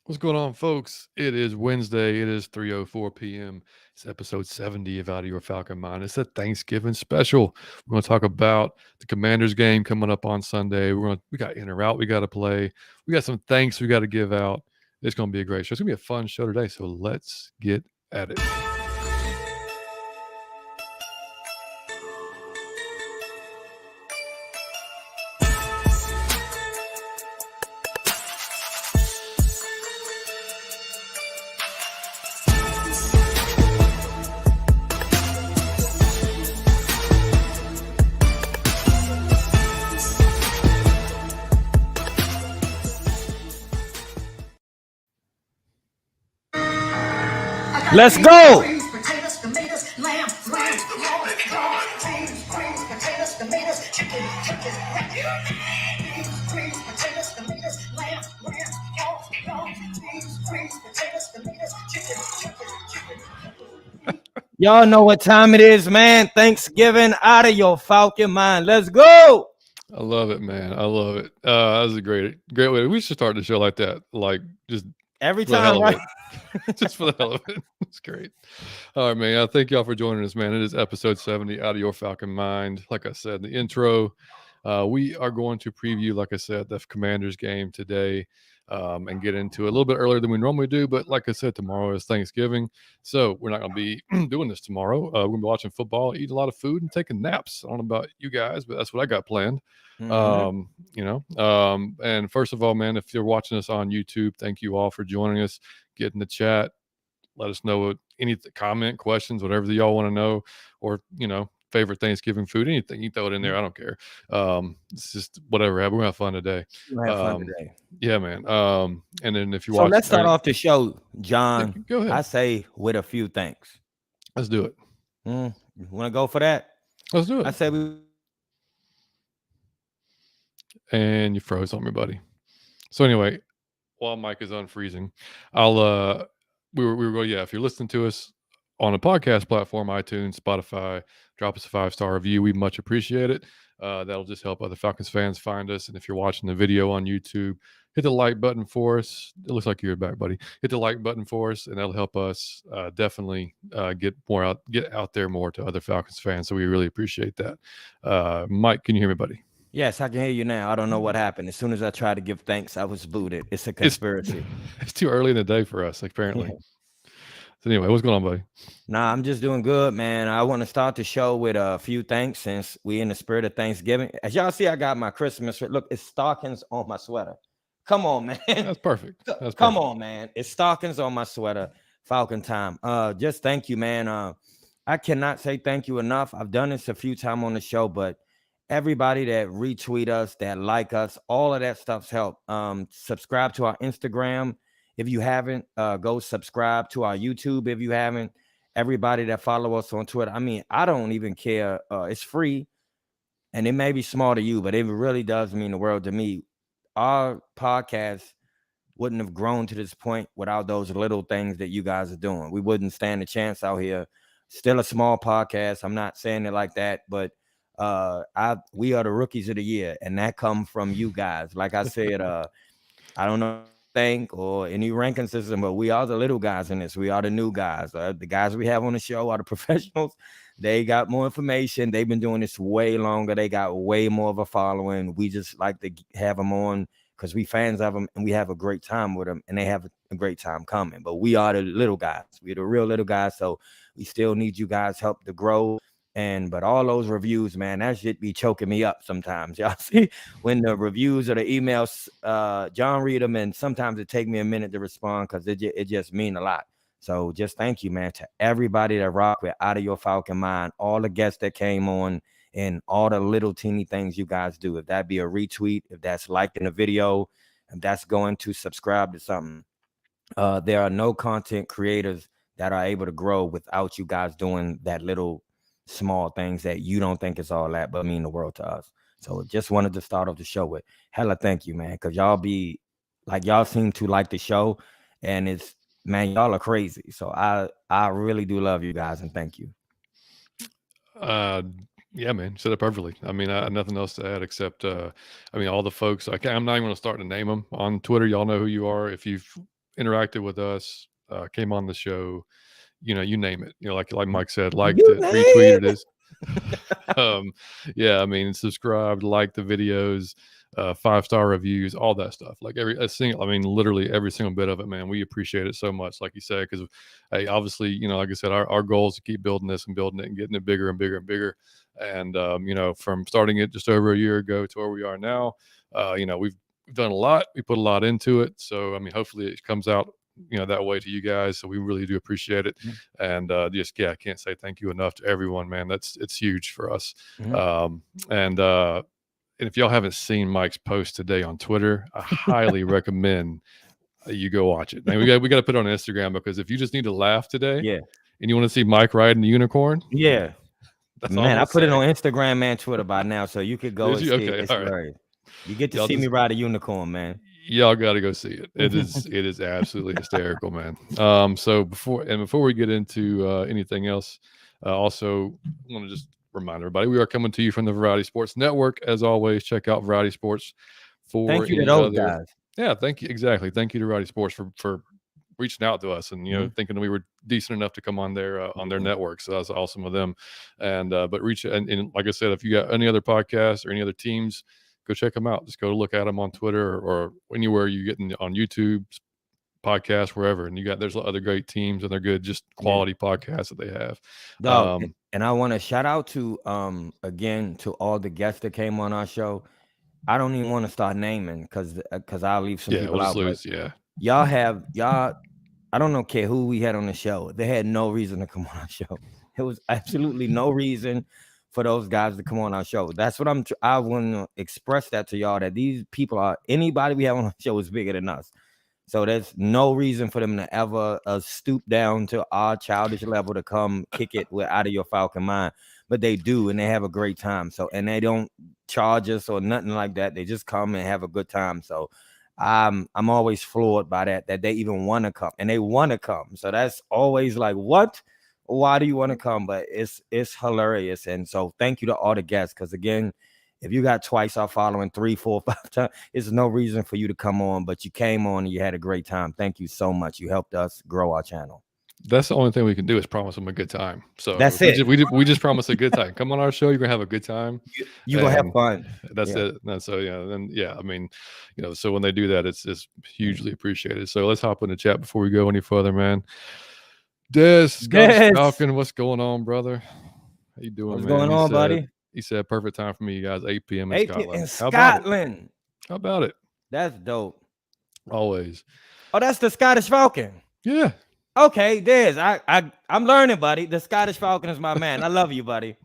What's going on, folks? It is Wednesday. It is 3:04 p.m. It's episode 70 of Out of Your Falcon Mind. It's a Thanksgiving special. We're going to talk about the Commanders game coming up on Sunday. We got in or out we got to play. We got some thanks we got to give out. It's going to be a great show. It's going to be a fun show today. So let's get at it. Let's go. Y'all know what time it is, man. Thanksgiving out of your Falcon mind. Let's go. I love it, man. I love it. That was a great way. We should start the show like that. Like just Every for the hell time, of right? it. Just for the hell of it. It's great. All right, man. I thank y'all for joining us, man. It is episode 70 Out of Your Falcon Mind. Like I said in the intro, we are going to preview, like I said, the Commanders game today and get into it a little bit earlier than we normally do. But like I said, tomorrow is Thanksgiving. So we're not going to be doing this tomorrow. We're going to be watching football, eating a lot of food, and taking naps. I don't know about you guys, but that's what I got planned. And first of all, man, if you're watching us on YouTube, thank you all for joining us. Get in the chat. Let us know any comment, questions, whatever y'all want to know, or favorite Thanksgiving food, anything. You throw it in there. I don't care. It's just whatever. We're gonna have fun today. We'll have fun today. Yeah, man. And then if you So watch, let's start off the show, John. Go ahead. I say with a few thanks. Let's do it. You want to go for that? Let's do it. I say we. And you froze on me, buddy. So anyway, while Mike is unfreezing, I'll we were going, yeah, if you're listening to us on a podcast platform, iTunes, Spotify, drop us a 5-star review. We much appreciate it. That'll just help other Falcons fans find us. And if you're watching the video on YouTube, hit the like button for us. It looks like you're back, buddy. Hit the like button for us, and that'll help us definitely get out there more to other Falcons fans. So we really appreciate that. Mike, can you hear me, buddy? Yes, I can hear you now. I don't know what happened. As soon as I tried to give thanks, I was booted. It's a conspiracy. It's too early in the day for us, apparently. So anyway, what's going on, buddy? Nah, I'm just doing good, man. I want to start the show with a few thanks since we in the spirit of Thanksgiving. As y'all see, I got my Christmas. Look, it's stockings on my sweater. Come on, man. That's perfect. Come on, man. It's stockings on my sweater. Falcon time. Just thank you, man. I cannot say thank you enough. I've done this a few times on the show, but everybody that retweet us, that like us, all of that stuff's help. Subscribe to our Instagram. If you haven't, go subscribe to our YouTube. If you haven't, everybody that follow us on Twitter. I mean, I don't even care. It's free and it may be small to you, but it really does mean the world to me. Our podcast wouldn't have grown to this point without those little things that you guys are doing. We wouldn't stand a chance out here. Still a small podcast. I'm not saying it like that, but we are the rookies of the year, and that come from you guys. Like I said, I don't know or any ranking system, but we are the little guys in this. We are the new guys. The guys we have on the show are the professionals. They got more information. They've been doing this way longer. They got way more of a following. We just like to have them on because we fans of them and we have a great time with them, and they have a great time coming. But we are the little guys. We're the real little guys, so we still need you guys' help to grow. But all those reviews, man, that shit be choking me up sometimes. Y'all see when the reviews or the emails, John read them, and sometimes it take me a minute to respond because it just mean a lot. So just thank you, man, to everybody that rock with Out of Your Falcon Mind, all the guests that came on, and all the little teeny things you guys do. If that be a retweet, if that's liking a video, if that's going to subscribe to something. There are no content creators that are able to grow without you guys doing that little small things that you don't think is all that, but mean the world to us. So just wanted to start off the show with hella thank you, man, because y'all be like, y'all seem to like the show, and it's, man, y'all are crazy. So I really do love you guys, and thank you. Yeah, man, you said it perfectly. I mean, I have nothing else to add except, all the folks. I'm not even going to start to name them on Twitter. Y'all know who you are. If you've interacted with us, came on the show, you name it. Like Mike said, liked You it, name retweeted it. it. Yeah, I mean, subscribed, liked the videos, 5-star reviews, all that stuff. Like literally every single bit of it, man. We appreciate it so much, like you said, because hey, obviously, like I said, our goal is to keep building this and building it and getting it bigger and bigger and bigger. And from starting it just over a year ago to where we are now, we've done a lot. We put a lot into it. So I mean, hopefully it comes out that way to you guys. So we really do appreciate it. Mhm. And I can't say thank you enough to everyone, man. It's huge for us. Mhm. And if y'all haven't seen Mike's post today on Twitter, I highly recommend you go watch it. Man, we got to put it on Instagram, because if you just need to laugh today Yeah. and you want to see Mike riding the unicorn, Yeah. that's all I'm Man, I gonna put it say. on Instagram and Twitter by now, so you could go Did and you? see it. Okay, It's all right. hilarious. You get to Y'all see me just ride a unicorn, man. y'all got to go see it. It is absolutely hysterical, man. So before we get into anything else, also want to just remind everybody we are coming to you from the Variety Sports Network. As always, check out Variety Sports for Thank you to any those other. guys. Yeah, thank you. Exactly. Thank you to Variety Sports for reaching out to us and Mhm. thinking we were decent enough to come on their Yeah. network. So that's awesome of them. And but reach and like I said, if you got any other podcasts or any other teams, go check them out. Just go look at them on Twitter or anywhere you get on YouTube, podcast, wherever. And there's other great teams and they're good, just Yeah. quality podcasts that they have. Dog, and I want to shout out to again to all the guests that came on our show. I don't even want to start naming because I'll leave some Yeah, people we'll just out. But lose. Yeah, y'all, I don't care who we had on the show. They had no reason to come on our show. It was absolutely no reason for those guys to come on our show. That's what I want to express that to y'all, that these people are, anybody we have on our show is bigger than us. So there's no reason for them to ever stoop down to our childish level to come kick it with out of your Falcon mind. But they do, and they have a great time. So, and they don't charge us or nothing like that. They just come and have a good time. So I'm always floored by that they even want to come, and they want to come. So that's always like, what? Why do you want to come? But it's hilarious. And so thank you to all the guests, because again, if you got twice our following, 3, 4, 5 times, it's no reason for you to come on, but you came on and you had a great time. Thank you so much. You helped us grow our channel. that's the only thing we can do is promise them a good time. So That's we it. just we just promise a good time. Come on our show, you're gonna have a good time. You're gonna have And fun. that's Yeah. it. And so I mean, so when they do that, it's hugely appreciated. So let's hop in the chat before we go any further, man. Des, Scottish Yes. Falcon, what's going on, brother? How you doing, What's man? going on, buddy? He said perfect time for me, you guys. 8 p.m. in 8 Scotland. in How about it? Scotland. How about it? That's dope. Always. Oh, that's the Scottish Falcon. Yeah. Okay, Des. I'm learning, buddy. The Scottish Falcon is my man. I love you, buddy.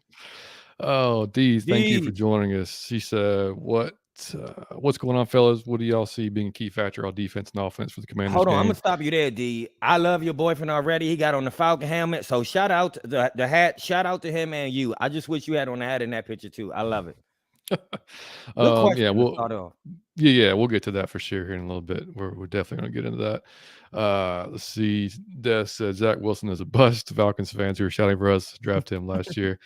Oh, Deez, thank you for joining us. She said, what's going on, fellas? What do y'all see being a key factor on defense and offense for the Commanders Hold on, game? I'm gonna stop you there, D. I love your boyfriend already. He got on the Falcon helmet. So shout out to the hat. Shout out to him and you. I just wish you had on the hat in that picture too. I love it. Good question. Yeah, we'll get to that for sure here in a little bit. We're definitely gonna get into that. Let's see. Des said Zach Wilson is a bust. Falcons fans who were shouting for us drafted him last year.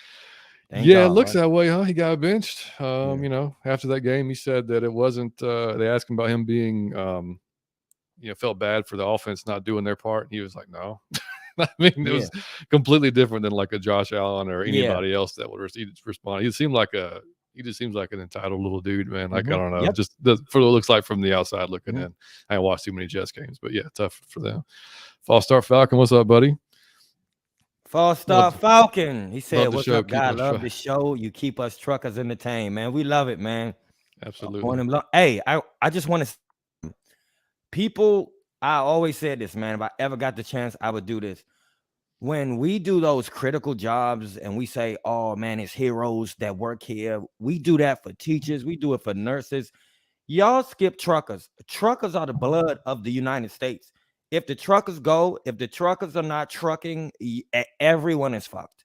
It looks that way, huh? He got benched. After that game, he said that it wasn't. They asked him about him being, felt bad for the offense not doing their part. And he was like, no. I mean, it was completely different than like a Josh Allen or anybody else that would respond. He just seems like an entitled little dude, man. Like, I don't know, just for what it looks like from the outside looking in. I haven't watched too many Jets games, but yeah, tough for them. False Start Falcon, what's up, buddy? False Start Falcon. He said, what's up, guy? Love the show. You keep us truckers entertained, man. We love it, man. Absolutely. Hey, I just want to people, I always said this, man. If I ever got the chance, I would do this. When we do those critical jobs and we say, oh man, it's heroes that work here. We do that for teachers. We do it for nurses. Y'all skip truckers. Truckers are the blood of the United States. If the truckers go, if the truckers are not trucking, everyone is fucked.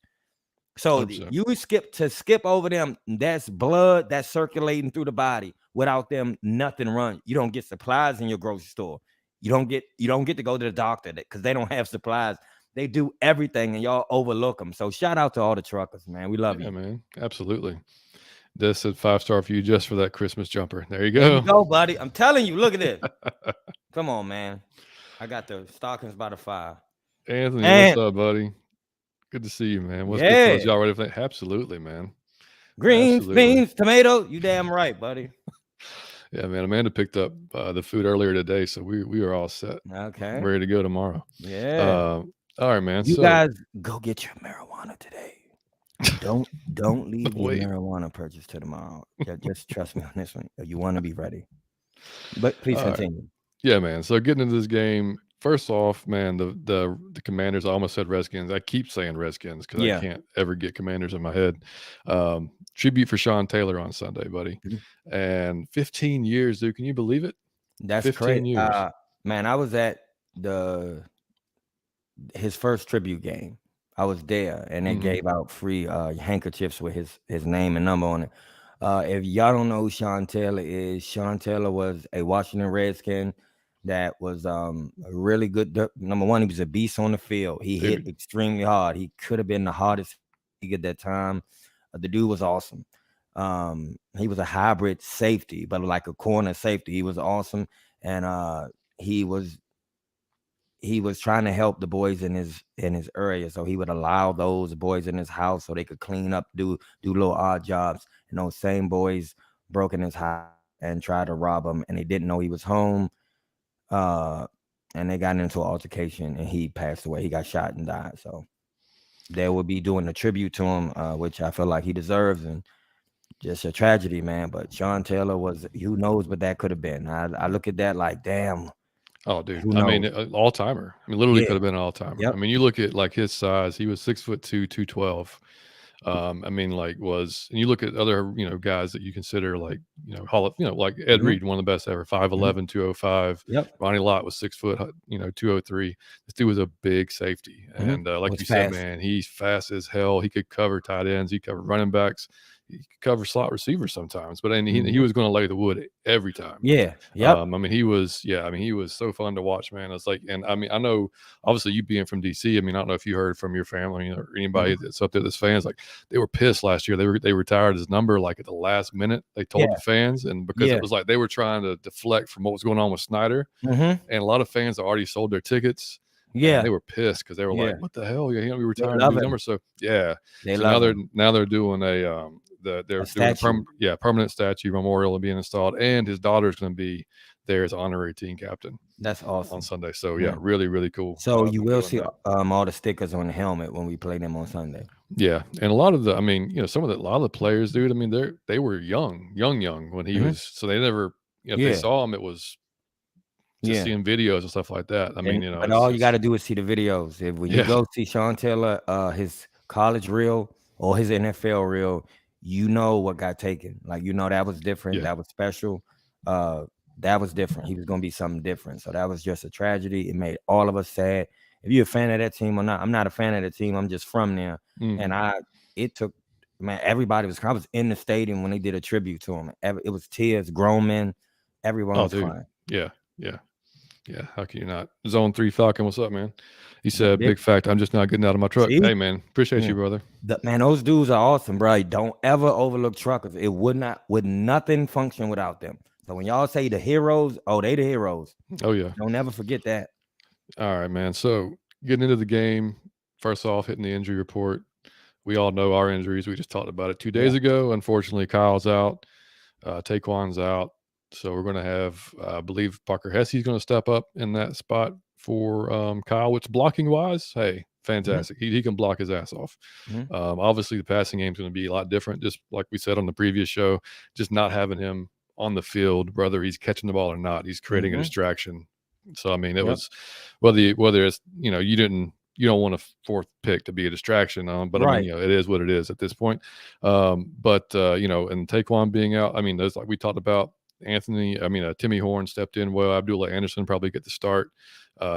So you skip over them. That's blood that's circulating through the body. Without them, nothing runs. You don't get supplies in your grocery store. You don't get to go to the doctor because they don't have supplies. They do everything and y'all overlook them. So shout out to all the truckers, man. We love you. Yeah, man. Absolutely. This said 5-star for you just for that Christmas jumper. There you go. There you go, buddy. I'm telling you, look at this. Come on, man. I got the Stockings by the fire. Anthony, what's And up, buddy? Good to see you, man. What's good fellas? yeah, Y'all ready for that? Absolutely, man. greens, Absolutely. beans, tomato. You damn right, buddy. Yeah, man. Amanda picked up the food earlier today, so we are all set, Okay. ready to go tomorrow. Yeah. All right, man. You So guys go get your marijuana today. Don't leave your wait, marijuana purchase to tomorrow. Just trust me on this one. You want to be ready. But please all right. continue. Yeah, man. So getting into this game, first off, man, the Commanders. I almost said Redskins. I keep saying Redskins because I Yeah. can't ever get Commanders in my head. Tribute for Sean Taylor on Sunday, buddy. Mhm. And 15 years, dude. Can you believe it? That's 15 great. years. Man, I was at his first tribute game. I was there, and they Mhm. gave out free handkerchiefs with his name and number on it. If y'all don't know who Sean Taylor is, Sean Taylor was a Washington Redskin that was a really good. Number one, he was a beast on the field. He hit Dude. extremely hard. He could have been the hardest league at that time. The dude was awesome. He was a hybrid safety, but like a corner safety. He was awesome, and he was trying to help the boys in his area, so he would allow those boys in his house so they could clean up, do little odd jobs. And those same boys broke in his house and tried to rob him, and they didn't know he was home. And they got into an altercation, and he passed away. He got shot and died. So they will be doing a tribute to him, which I feel like he deserves, and just a tragedy, man. But Sean Taylor was, who knows what that could have been. I look at that like, damn. Oh, dude. Who I mean, knows? all timer. I mean, literally Yeah. could have been an all timer. Yep. I mean, you look at like his size. He was 6'2", 212. I mean, like and you look at other, guys that you consider like, like Ed Mhm. Reed, one of the best ever, 5'11", 205. Yep. Ronnie Lott was 6 foot, 203. This dude was a big safety. Mhm. And like Was you said, fast. man, he's fast as hell. He could cover tight ends. He covered running backs. He could cover slot receivers sometimes, but he Mhm. was going to lay the wood every time. Yeah. Yep. I mean, he was so fun to watch, man. It's like, and I mean, I know obviously you being from DC. I mean, I don't know if you heard from your family or anybody Mhm. that's up there that's fans, like they were pissed last year. They retired his number like at the last minute. They told Yeah. the fans, and because Yeah. it was like they were trying to deflect from what was going on with Snyder, Mhm. and a lot of fans already sold their tickets. And Yeah. they were pissed because they were Yeah. like, "What the hell? You're gonna be They retiring a love dude's him. number?" So yeah, They so love him. now they're doing they're A doing a statue. permanent statue memorial being installed, and his daughter's going to be there as honorary team captain That's on awesome. Sunday. So Yeah. really, really cool. So you them will doing see that. all the stickers on the helmet when we play them on Sunday. Yeah, and a lot of I mean, a lot of the players, dude. I mean, they were young when he Mhm. was. So they never, if they Yeah. saw him, it was just Yeah. seeing videos and stuff like that. I mean, But all you it's got to do is see the videos. When you yeah, go see Sean Taylor, his college reel or his NFL reel, you know what got taken. Like, that was different. yeah. That was special. That was different. He was gonna be something different. So that was just a tragedy. It made all of us sad. If you're a fan of that team or not, I'm not a fan of the team. I'm just from there. And Mhm. it took, man, everybody was. I was in the stadium when they did a tribute to him. It was tears, grown men, everyone Oh, was dude. crying. Yeah, yeah. Yeah, how can you not? Zone 3 Falcon, what's up, man? He But said, "Big fact, I'm just not getting out of my truck." see, Hey, man, appreciate yeah. you, brother. Man, those dudes are awesome, bro. Don't ever overlook truckers. It would nothing function without them. So when y'all say the heroes, they the heroes. Oh, yeah. Don't never forget that. All right, man. So getting into the game, first off, hitting the injury report. We all know our injuries. We just talked about it 2 days Yeah. ago. Unfortunately, Kyle's out. Taquan's out. So we're going to have, I believe Parker Hesse's going to step up in that spot for Kyle, which blocking wise, hey, fantastic. He can block his ass off. Mhm. Obviously, the passing game is going to be a lot different, just like we said on the previous show, just not having him on the field, whether he's catching the ball or not. He's creating a Mhm. distraction. So, I mean, it Yep. was whether it's, you don't want a fourth pick to be a distraction but I Right. mean, it is what it is at this point. But and Taquan being out, I mean, there's like we talked about Timmy Horn stepped in well. Abdullah Anderson probably get the start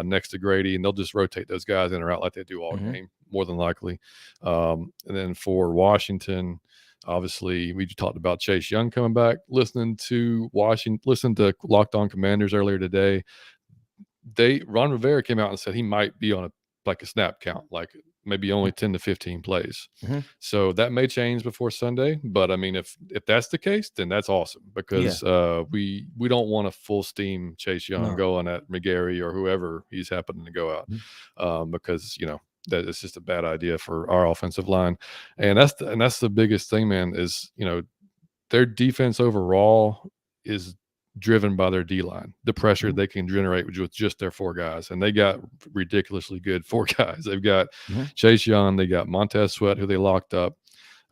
next to Grady, and they'll just rotate those guys in or out like they do all Mhm. game, more than likely. And then for Washington, obviously, we just talked about Chase Young coming back. Listening to Locked On Commanders earlier today, Ron Rivera came out and said he might be on a snap count, like maybe only 10 to 15 plays. Mm-hmm. So that may change before Sunday. But I mean, if that's the case, then that's awesome Yeah. because we don't want a full steam Chase Young No. going at McGarry or whoever he's happening to go out, Mhm. because that it's just a bad idea for our offensive line, and that's the biggest thing, man. Is their defense overall is driven by their D line, the pressure Mhm. they can generate with just their four guys. And they got ridiculously good four guys. They've got Mhm. Chase Young, they got Montez Sweat, who they locked up,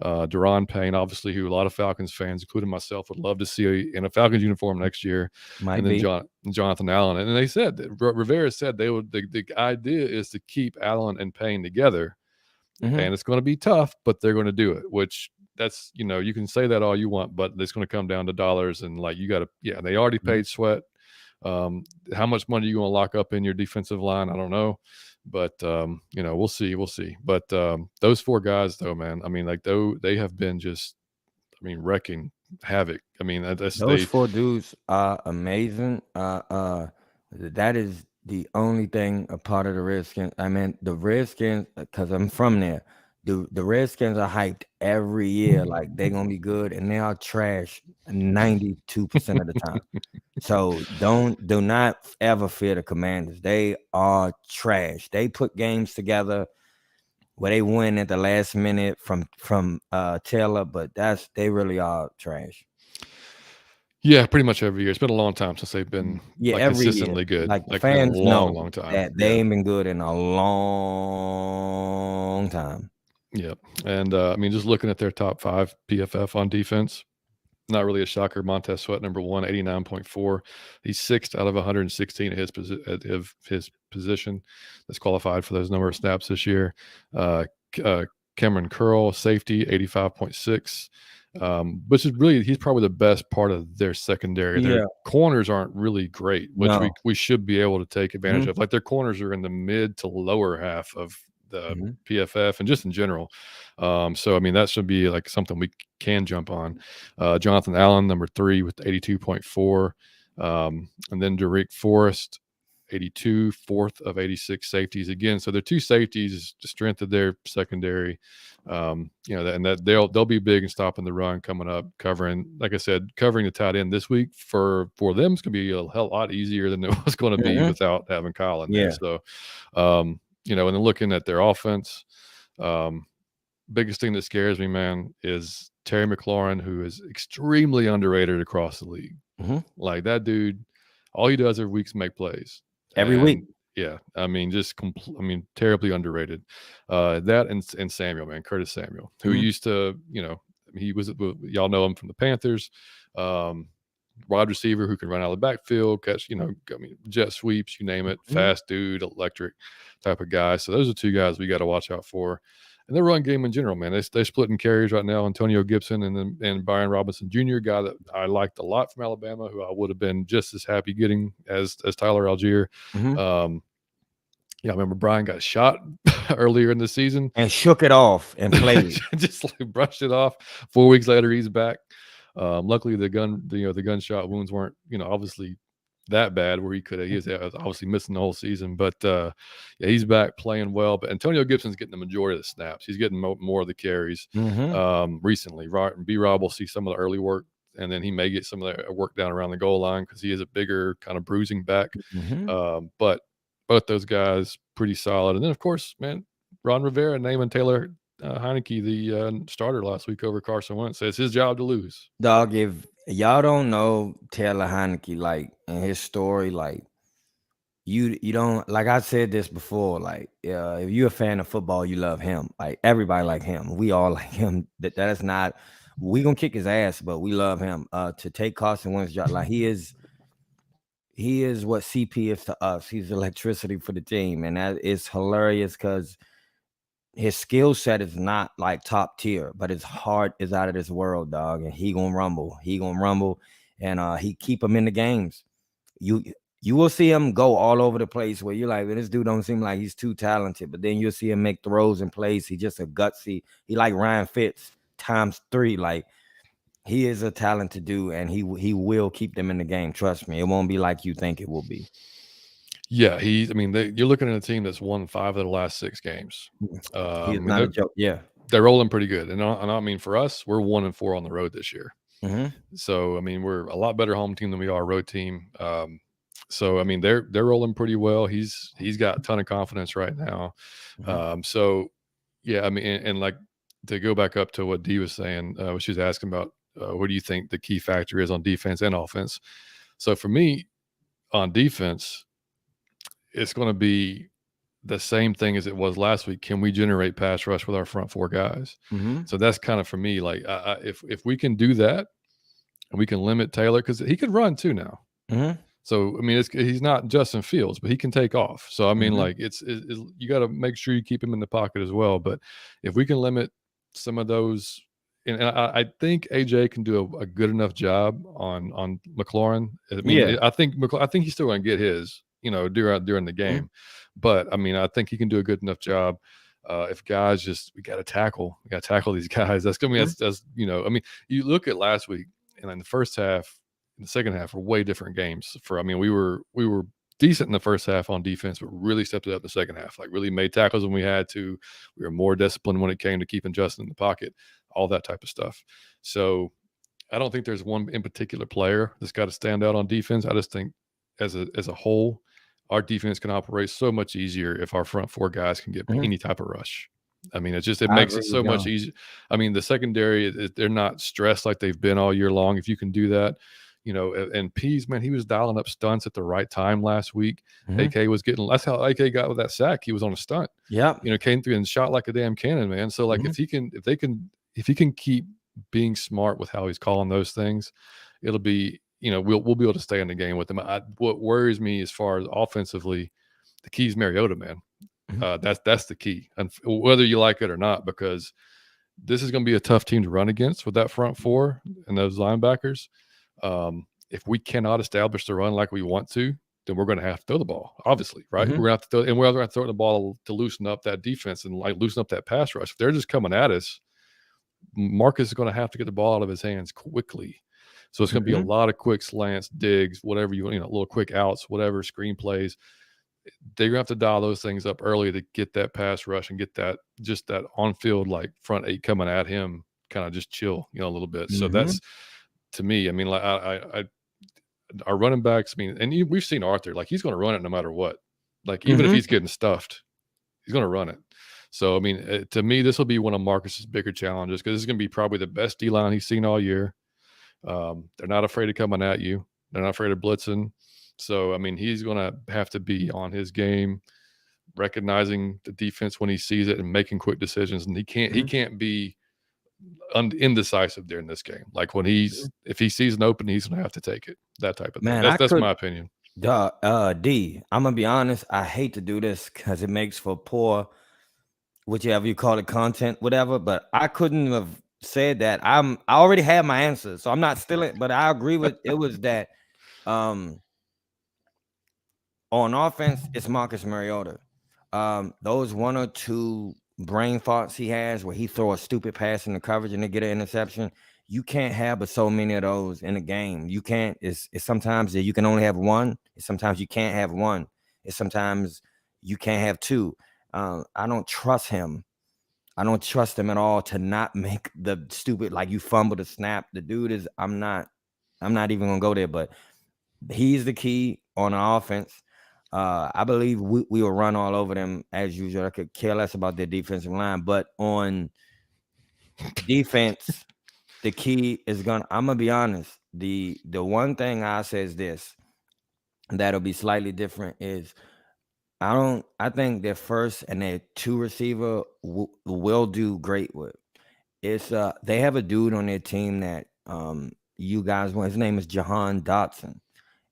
Deron Payne, obviously, who a lot of Falcons fans, including myself, would love to see in a Falcons uniform next year. Might And then be. Jonathan Allen. And they said that Rivera said the idea is to keep Allen and Payne together, Mm-hmm. and it's going to be tough, but they're going to do it. Which that's you can say that all you want, but it's going to come down to dollars. And like you got to, yeah, they already Mhm. paid Sweat. How much money are you going to lock up in your defensive line? I don't know, but we'll see, we'll see. But those four guys, though, man, I mean, like though they have been just, I mean, wrecking havoc. I mean, that's Those they. 4 dudes are amazing. That is the only thing a part of the Redskins. I mean, the Redskins, because I'm from there. The Redskins are hyped every year, like they're gonna be good, and they are trash 92% of the time. So do not ever fear the Commanders. They are trash. They put games together where they win at the last minute from Taylor, but they really are trash. Yeah, pretty much every year. It's been a long time since they've been Yeah, like every year. consistently good, Like the like in a fans long, know long time. that they Yeah. ain't been good in a long time. Yep. And I mean, just looking at their top five PFF on defense, not really a shocker. Montez Sweat, number one, 89.4. He's sixth out of 116 of his position that's qualified for those number of snaps this year. Cameron Curl, safety, 85.6. Which is really, he's probably the best part of their secondary. Their Yeah. corners aren't really great, which No. we should be able to take advantage Mhm. of. Like their corners are in the mid to lower half of the Mhm. PFF and just in general. So I mean that should be like something we can jump on. Jonathan Allen, number three with 82.4. And then Derek Forrest, 82, fourth of 86 safeties again. So their two safeties, the strength of their secondary, and that they'll be big in stopping the run coming up, covering, like I said, covering the tight end this week for them is going to be a hell lot easier than it was going to be Mhm. without having Kyle in there. Yeah. So, and then looking at their offense, biggest thing that scares me, man, is Terry McLaurin, who is extremely underrated across the league. Mhm. Like that dude, all he does every week is make plays. Every week. And yeah, I mean, terribly underrated. That and Samuel, man, Curtis Samuel, who Mhm. used to, he was, y'all know him from the Panthers, wide receiver who can run out of the backfield, catch, I mean, jet sweeps, you name it, Mhm. fast dude, electric type of guy. So those are two guys we got to watch out for. And their run game in general, man, they're splitting carries right now. Antonio Gibson and Byron Robinson Jr., guy that I liked a lot from Alabama, who I would have been just as happy getting as Tyler Algier. Mhm. Um, I remember Brian got shot earlier in the season, And shook it off and played. just like brushed it off. 4 weeks later, he's back. Luckily, the gunshot wounds weren't, obviously that bad where he was obviously missing the whole season. But yeah, he's back playing well. But Antonio Gibson's getting the majority of the snaps. He's getting more of the carries Mhm. recently. B Rob will see some of the early work, and then he may get some of the work down around the goal line because he is a bigger kind of bruising back. Mhm. But both those guys pretty solid. And then of course, man, Ron Rivera naming Taylor Heineke the starter last week over Carson Wentz. So it's his job to lose. Dog, if y'all don't know Taylor Heineke, like, and his story, like, you don't, like I said this before, like, if you're a fan of football, you love him. Like everybody like him. We all like him. That is not, we gonna kick his ass, but we love him. To take Carson Wentz job, like he is what CP is to us. He's electricity for the team, and that is hilarious because his skill set is not like top tier, but his heart is out of this world, dog. And he gonna rumble. He gonna rumble, and he keep him in the games. You you will see him go all over the place where you're like, well, this dude don't seem like he's too talented, but then you'll see him make throws and plays. He just a gutsy. He like Ryan Fitz times 3. Like he is a talented dude, and he will keep them in the game. Trust me, it won't be like you think it will be. Yeah, I mean, you're looking at a team that's won 5 of the last 6 games. He is I mean, not a joke. Yeah. they're rolling pretty good, and I mean, for us, we're 1-4 on the road this year. Mm-hmm. So, I mean, we're a lot better home team than we are road team. So, I mean, they're rolling pretty well. He's got a ton of confidence right now. Mm-hmm. So, yeah, I mean, and like to go back up to what Dee was saying, what she was asking about, what do you think the key factor is on defense and offense? So, for me, on defense, it's going to be the same thing as it was last week. Can we generate pass rush with our front 4 guys? Mm-hmm. So that's kind of for me. Like, if we can do that, and we can limit Taylor because he can run too now. Mm-hmm. So I mean, he's not Justin Fields, but he can take off. So I mean, Mm-hmm. like you got to make sure you keep him in the pocket as well. But if we can limit some of those, and I think AJ can do a good enough job on McLaurin. I mean, Yeah. I think he's still going to get his, during the Mm-hmm. game. But I mean, I think he can do a good enough job. If guys we got to tackle these guys. That's gonna be that's I mean, you look at last week and in the first half, in the second half were way different games. I mean, we were decent in the first half on defense, but really stepped it up in the second half. Like really made tackles when we had to. We were more disciplined when it came to keeping Justin in the pocket, all that type of stuff. So I don't think there's one in particular player that's got to stand out on defense. I just think as a whole, our defense can operate so much easier if our front 4 guys can get Mm-hmm. any type of rush. I mean, it I makes agree it with so much y'all. easier. I mean, the secondary, they're not stressed like they've been all year long. If you can do that, and Pease, man, he was dialing up stunts at the right time last week. Mm-hmm. AK was getting, that's how AK got with that sack. He was on a stunt, Yep. came through and shot like a damn cannon, man. So like, Mm-hmm. if he can keep being smart with how he's calling those things, it'll be, we'll be able to stay in the game with him. What worries me as far as offensively, the key is Mariota, man. Mm-hmm. That's the key, and whether you like it or not, because this is going to be a tough team to run against with that front 4 and those linebackers. If we cannot establish the run like we want to, then we're going to have to throw the ball, obviously, right? Mm-hmm. We're going to have to throw, and we're going to have to throw the ball to loosen up that defense and like loosen up that pass rush. If they're just coming at us, Marcus is going to have to get the ball out of his hands quickly. So it's going to be a Mm-hmm. lot of quick slants, digs, whatever little quick outs, whatever screen plays. They're gonna have to dial those things up early to get that pass rush and get that on field like front 8 coming at him, kind of just chill, a little bit. So Mm-hmm. that's to me. I mean, like our running backs. I mean, and we've seen Arthur, like he's going to run it no matter what. Like even if Mm-hmm. he's getting stuffed, he's going to run it. So I mean, to me, this will be one of Marcus's bigger challenges because this is going to be probably the best D line he's seen all year. They're not afraid of coming at you. They're not afraid of blitzing. So, I mean, he's going to have to be on his game, recognizing the defense when he sees it and making quick decisions. And he can't be indecisive during this game. Like when if he sees an opening, he's going to have to take it. That type of thing. Man, That's my opinion. D, I'm gonna be honest. I hate to do this because it makes for poor, whichever you call it, content, whatever. But I couldn't have said that. I already had my answer, so I'm not stealing. But I agree with it. Was that on offense, it's Marcus Mariota. Those 1 or 2 brain thoughts he has where he throw a stupid pass in the coverage and they get an interception. You can't have but so many of those in a game. You can't. It's sometimes that you can only have one. It's sometimes you can't have one. It's sometimes you can't have 2. I don't trust him. I don't trust him at all to not make the stupid, like you fumble the snap. The dude is. I'm not even gonna go there, but he's the key on the offense. I believe we will run all over them as usual. I could care less about their defensive line, but on defense, the key is I'm gonna be honest. The one thing I say is this that'll be slightly different is I think their first and their 2 receiver will do great with. It's they have a dude on their team that you guys want. His name is Jahan Dotson.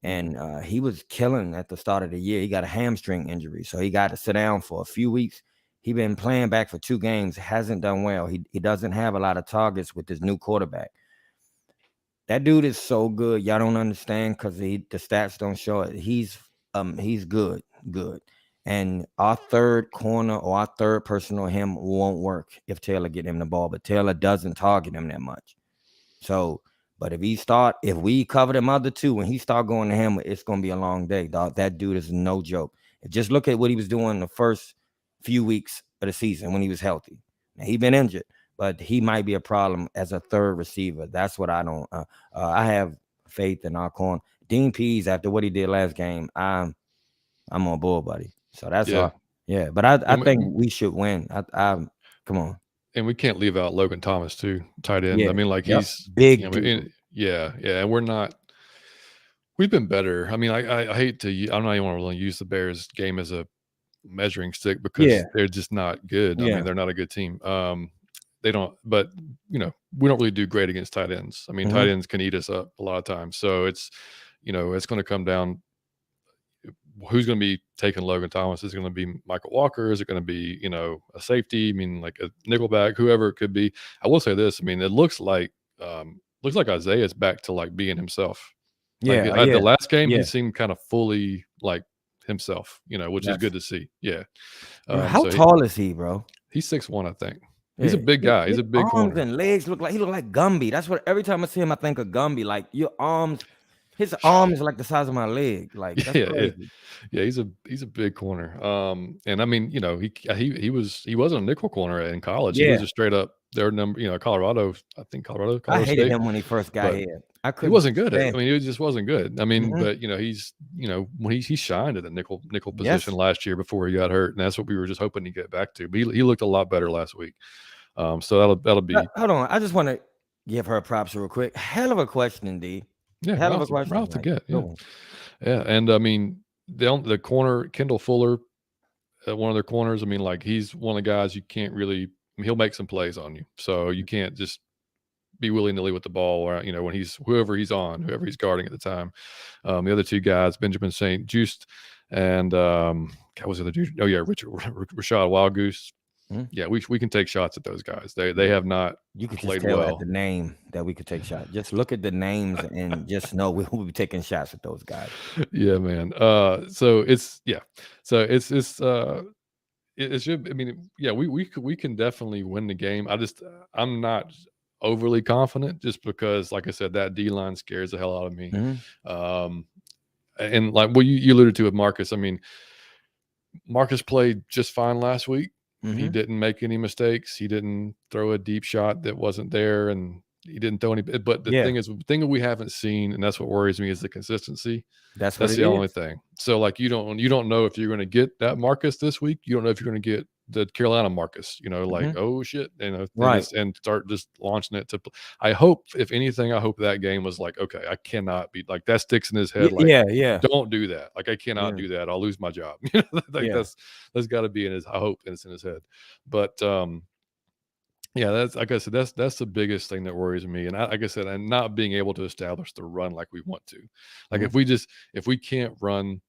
And he was killing at the start of the year. He got a hamstring injury, so he got to sit down for a few weeks. He been playing back for 2 games, hasn't done well. He doesn't have a lot of targets with this new quarterback. That dude is so good. Y'all don't understand because the stats don't show it. He's good. And our third corner or our third person on him won't work if Taylor get him the ball, but Taylor doesn't target him that much. So But if we cover them other two, when he start going to him, it's gonna be a long day, dog. That dude is no joke. Just look at what he was doing the first few weeks of the season when he was healthy. Now he been injured, but he might be a problem as a third receiver. That's what I don't. I have faith in our corner. Dean Pease, after what he did last game, I'm on board, buddy. So that's Yeah. all. Yeah, but I And think we should win. I come on. and we can't leave out Logan Thomas too, tight end. Yeah. I mean, like Yep. he's Big dude. yeah, and we're not. We've been better. I mean, I hate to. I'm not even want to really use the Bears game as a measuring stick because Yeah. they're just not good. I Yeah. mean, they're not a good team. They don't. But we don't really do great against tight ends. I mean, tight Mhm. ends can eat us up a lot of times. So it's it's going to come down. Who's going to be taking Logan Thomas? Is it going to be Michael Walker? Is it going to be a safety? I mean, like a nickelback, whoever it could be. I will say this. I mean, it looks like Isaiah's back to like being himself. Like Yeah. the Yeah. last game, he Yeah. seemed kind of fully like himself, which is That's good to see. Yeah. bro, how So tall is he, bro? he's 6'1", I think. He's a Yeah. big guy. He's His a big arms corner. and legs look like Gumby. That's what every time I see him, I think of Gumby. Like your arms, his arm is like the size of my leg. Like that's Yeah, crazy. yeah. He's a big corner. And I mean, he wasn't a nickel corner in college. He was Yeah. a straight up their number. Colorado. I think Colorado I hated State. him when he first got But here. I he couldn't wasn't good at it. stand I mean, he just wasn't good. I mean, Mhm. but he's when he shined at the nickel position Yes. last year before he got hurt, and that's what we were just hoping to get back to. But he looked a lot better last week. So that'll be Hold on. I just want to give her props real quick. Hell of a question, D. yeah. Hell of a Ralph's question. to Like, get go on. yeah. And I mean the corner Kendall Fuller, one of their corners. I mean, like he's one of the guys you can't really. I mean, he'll make some plays on you, so you can't just be willy nilly with the ball, or when whoever he's guarding at the time. The other two guys, Benjamin St. Just and what was the other dude? Oh yeah, Rashad Wild Goose. Mhm. Yeah, we can take shots at those guys. They have not You could just played tell well. at the name that we could take shots. Just look at the names and just know we'll be taking shots at those guys. Yeah, man. So it's So it should. I mean, yeah, we can definitely win the game. I'm not overly confident just because, like I said, that D line scares the hell out of me. Mhm. And like you alluded to with Marcus. I mean, Marcus played just fine last week. He Mhm. didn't make any mistakes. He didn't throw a deep shot that wasn't there, and he didn't throw any. But the Yeah. thing that we haven't seen, and that's what worries me, is the consistency. That's what That's it the only is. thing. So like you don't know if you're going to get that Marcus this week. You don't know if you're going to get the Carolina Marcus. Like Mhm. oh shit, Right. and start just launching it to. I hope, if anything, I hope that game was like, okay, I cannot be like that sticks in his head. Like, Yeah. don't do that. Like I cannot Yeah. do that. I'll lose my job. Like Yeah. that's got to be in his. I hope it's in his head. But yeah, that's like I said, that's the biggest thing that worries me. And like I said, and not being able to establish the run like we want to. Like Mhm. if we can't run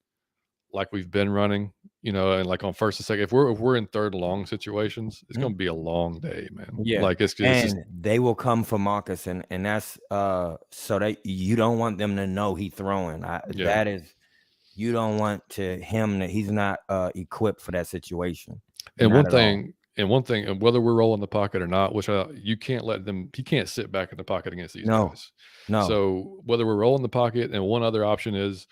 like we've been running, and like on first and second, if we're in third and long situations, it's Mhm. gonna be a long day, man. Yeah. Like it's And just they will come for Marcus, and that's so you don't want them to know he throwing. yeah. That is, you don't want him that he's not equipped for that situation. And Not at all. one thing, and whether we're rolling the pocket or not, which you can't let them. He can't sit back in the pocket against these No. guys. No. So whether we're rolling the pocket, and one other option is,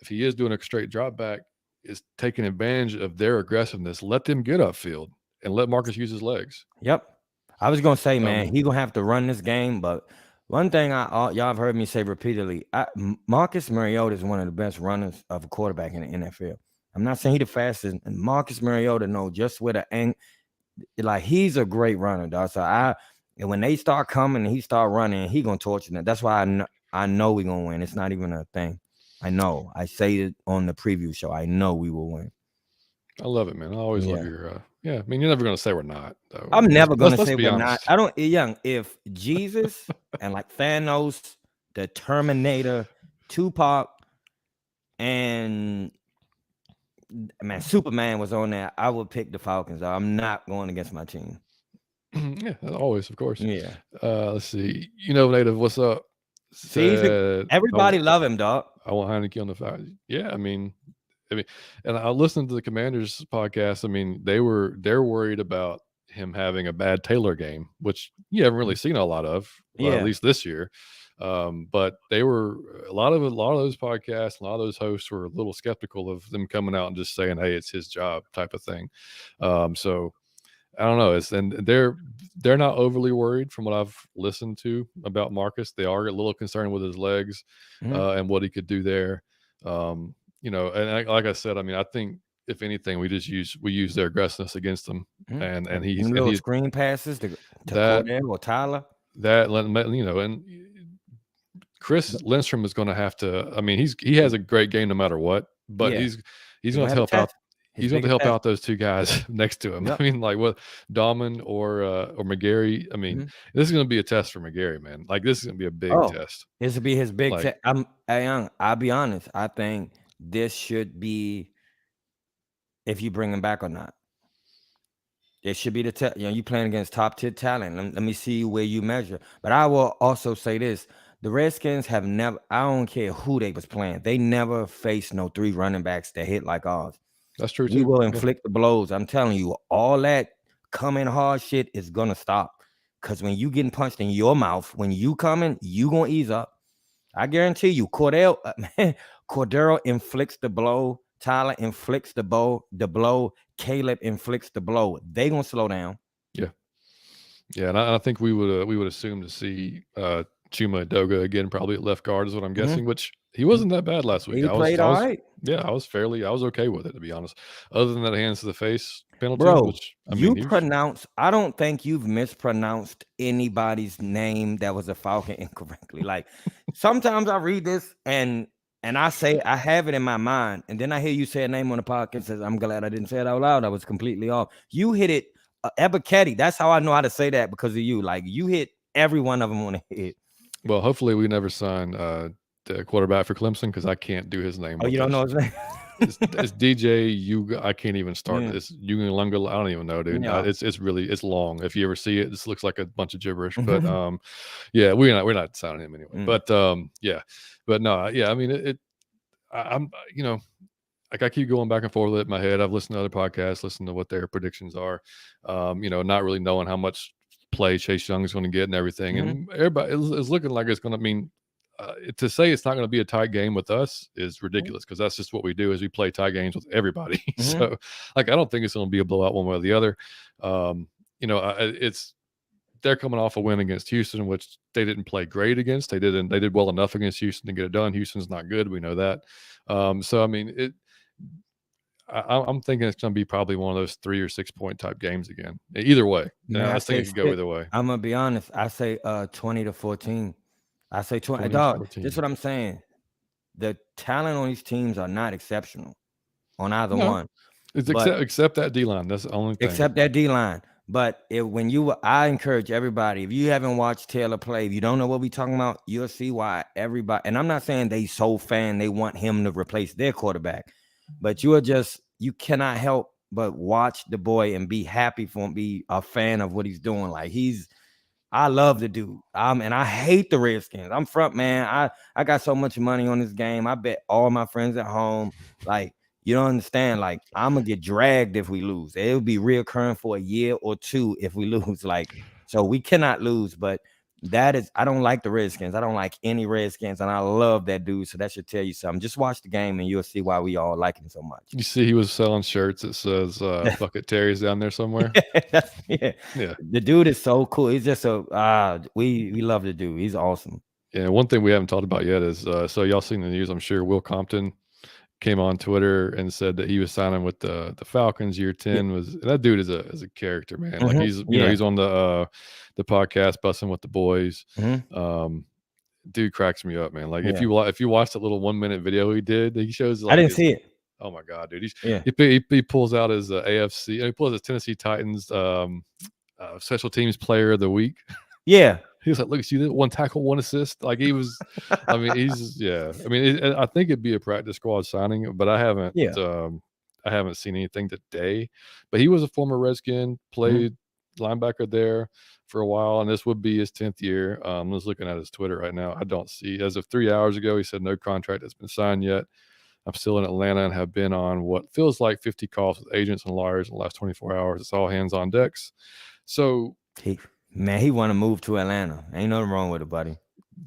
if he is doing a straight drop back, is taking advantage of their aggressiveness. Let them get upfield and let Marcus use his legs. Yep. I was gonna say, man, he gonna have to run this game. But one thing y'all have heard me say repeatedly, Marcus Mariota is one of the best runners of a quarterback in the NFL. I'm not saying he the fastest. And Marcus Mariota know just where the like he's a great runner, dog. So and when they start coming and he start running, he gonna torture them. That's why I know we gonna win. It's not even a thing. I know. I say it on the preview show. I know we will win. I love it, man. I always love your yeah. I mean, you're never gonna say we're not, though. I'm never gonna Let's say be we're honest. not. I don't if Jesus and like Thanos, the Terminator, Tupac, and man, Superman was on there, I would pick the Falcons. I'm not going against my team. Yeah, always, of course. Yeah. Let's see. Native, what's up? Everybody love him, dog. I want Heineke on the Falcons. Yeah, I mean, and I listened to the Commanders podcast. I mean, they're worried about him having a bad Taylor game, which you haven't really seen a lot of, at least this year. But they were a lot of those podcasts, a lot of those hosts were a little skeptical of them coming out and just saying, "Hey, it's his job," type of thing. So I don't know. And they're not overly worried from what I've listened to about Marcus. They are a little concerned with his legs Mhm. and what he could do there. Like I said, I mean, I think if anything, we use their aggressiveness against him, Mhm. and Them little he screen passes to that Cordell or Tyler. and Chris Lindstrom is going to have to. I mean, he has a great game no matter what, but Yeah, he's he's going gonna to have a help out. test. His He's going to biggest help test. out those two guys next to him. Yep. I mean, like what Dahman or McGarry. I mean, Mhm. this is going to be a test for McGarry, man. Like this is going to be a big Oh, test. this will be his big Like test. Hey, Young, I'll be honest. I think this should be if you bring him back or not. It should be the test. You playing against top tier talent. Let me see where you measure. But I will also say this: the Redskins have never. I don't care who they was playing. They never faced no 3 running backs that hit like ours. that's true We too. will Yeah. inflict the blows. I'm telling you, all that coming hard shit is gonna stop. Cause when you getting punched in your mouth, when you coming, you gonna ease up. I guarantee you, Cordero inflicts the blow. Tyler inflicts the blow. Caleb inflicts the blow. They gonna slow down. Yeah. Yeah, and I think we would assume to see Chuma Doga again, probably at left guard is what I'm Mhm. guessing. Which he wasn't that bad last week. He played I all was right. yeah, I was okay with it to be honest. Other than that hands to the face penalty, Bro, which I mean you he was pronounce I don't think you've mispronounced anybody's name that was a Falcon incorrectly. Like sometimes I read this and I say I have it in my mind, and then I hear you say a name on the podcast and says, I'm glad I didn't say it out loud. I was completely off. You hit it Ebiketti. That's how I know how to say that because of you. Like you hit every one of them on the head. well. Hopefully, we never sign the quarterback for Clemson because I can't do his name Oh, with you don't this. know his name? It's DJ. I can't even start. Yeah. It's Lunga. I don't even know, dude. Yeah. It's long. If you ever see it, this looks like a bunch of gibberish. But yeah, we're not signing him anyway. But yeah, but no, yeah. I mean, I'm like I keep going back and forth with it in my head. I've listened to other podcasts, listened to what their predictions are. Not really knowing how much play Chase Young is going to get and everything. And everybody is looking like it's going to mean to say it's not going to be a tight game with us is ridiculous because that's just what we do is we play tie games with everybody. So like I don't think it's going to be a blowout one way or the other. It's they're coming off a win against Houston, which they didn't play great against. They did well enough against Houston to get it done. Houston's not good. We know that. So I mean, I'm thinking it's going to be probably one of those 3 or 6 point type games again. Either way, Man, I think it could go either way. I'm gonna be honest. I say 20-14. I say 20. 20 to Dog, this is 14. what I'm saying. The talent on these teams are not exceptional on either No, one. it's But except that D line. That's the only thing. except that D line. But I encourage everybody, if you haven't watched Taylor play, if you don't know what we're talking about, you'll see why everybody, and I'm not saying they so fan they want him to replace their quarterback, but you cannot help but watch the boy and be happy for him, be a fan of what he's doing. Like I love the dude. And I hate the Redskins. I'm front man. I got so much money on this game. I bet all my friends at home. Like, you don't understand. Like, I'm gonna get dragged if we lose. It'll be reoccurring for a year or two if we lose. Like, so we cannot lose. But I don't like the Redskins. I don't like any Redskins, and I love that dude. So that should tell you something. Just watch the game, and you'll see why we all like him so much. You see, he was selling shirts that says "Fuck it, Terry's" down there somewhere. Yeah. Yeah. The dude is so cool. He's just we love the dude. He's awesome. Yeah. One thing we haven't talked about yet is so y'all seen the news. I'm sure Will Compton came on Twitter and said that he was signing with the Falcons. Year 10 was that dude is a character, man. Like he's he's on the podcast Bussing with the Boys. Dude cracks me up, man. Like if you watch that little 1 minute video he did, he shows like I didn't see it. Oh my god, dude! He pulls out his AFC. He pulls his Tennessee Titans special teams player of the week. Yeah, he was like, "Look, see that 1 tackle, 1 assist." Like he was. I mean, he's I mean, I think it'd be a practice squad signing, but I haven't. I haven't seen anything today. But he was a former Redskin, played linebacker there for a while, and this would be his 10th year. I'm just looking at his Twitter right now. I don't see as of 3 hours ago. He said no contract has been signed yet. I'm still in Atlanta and have been on what feels like 50 calls with agents and lawyers in the last 24 hours. It's all hands on decks. So he want to move to Atlanta. Ain't nothing wrong with it, buddy.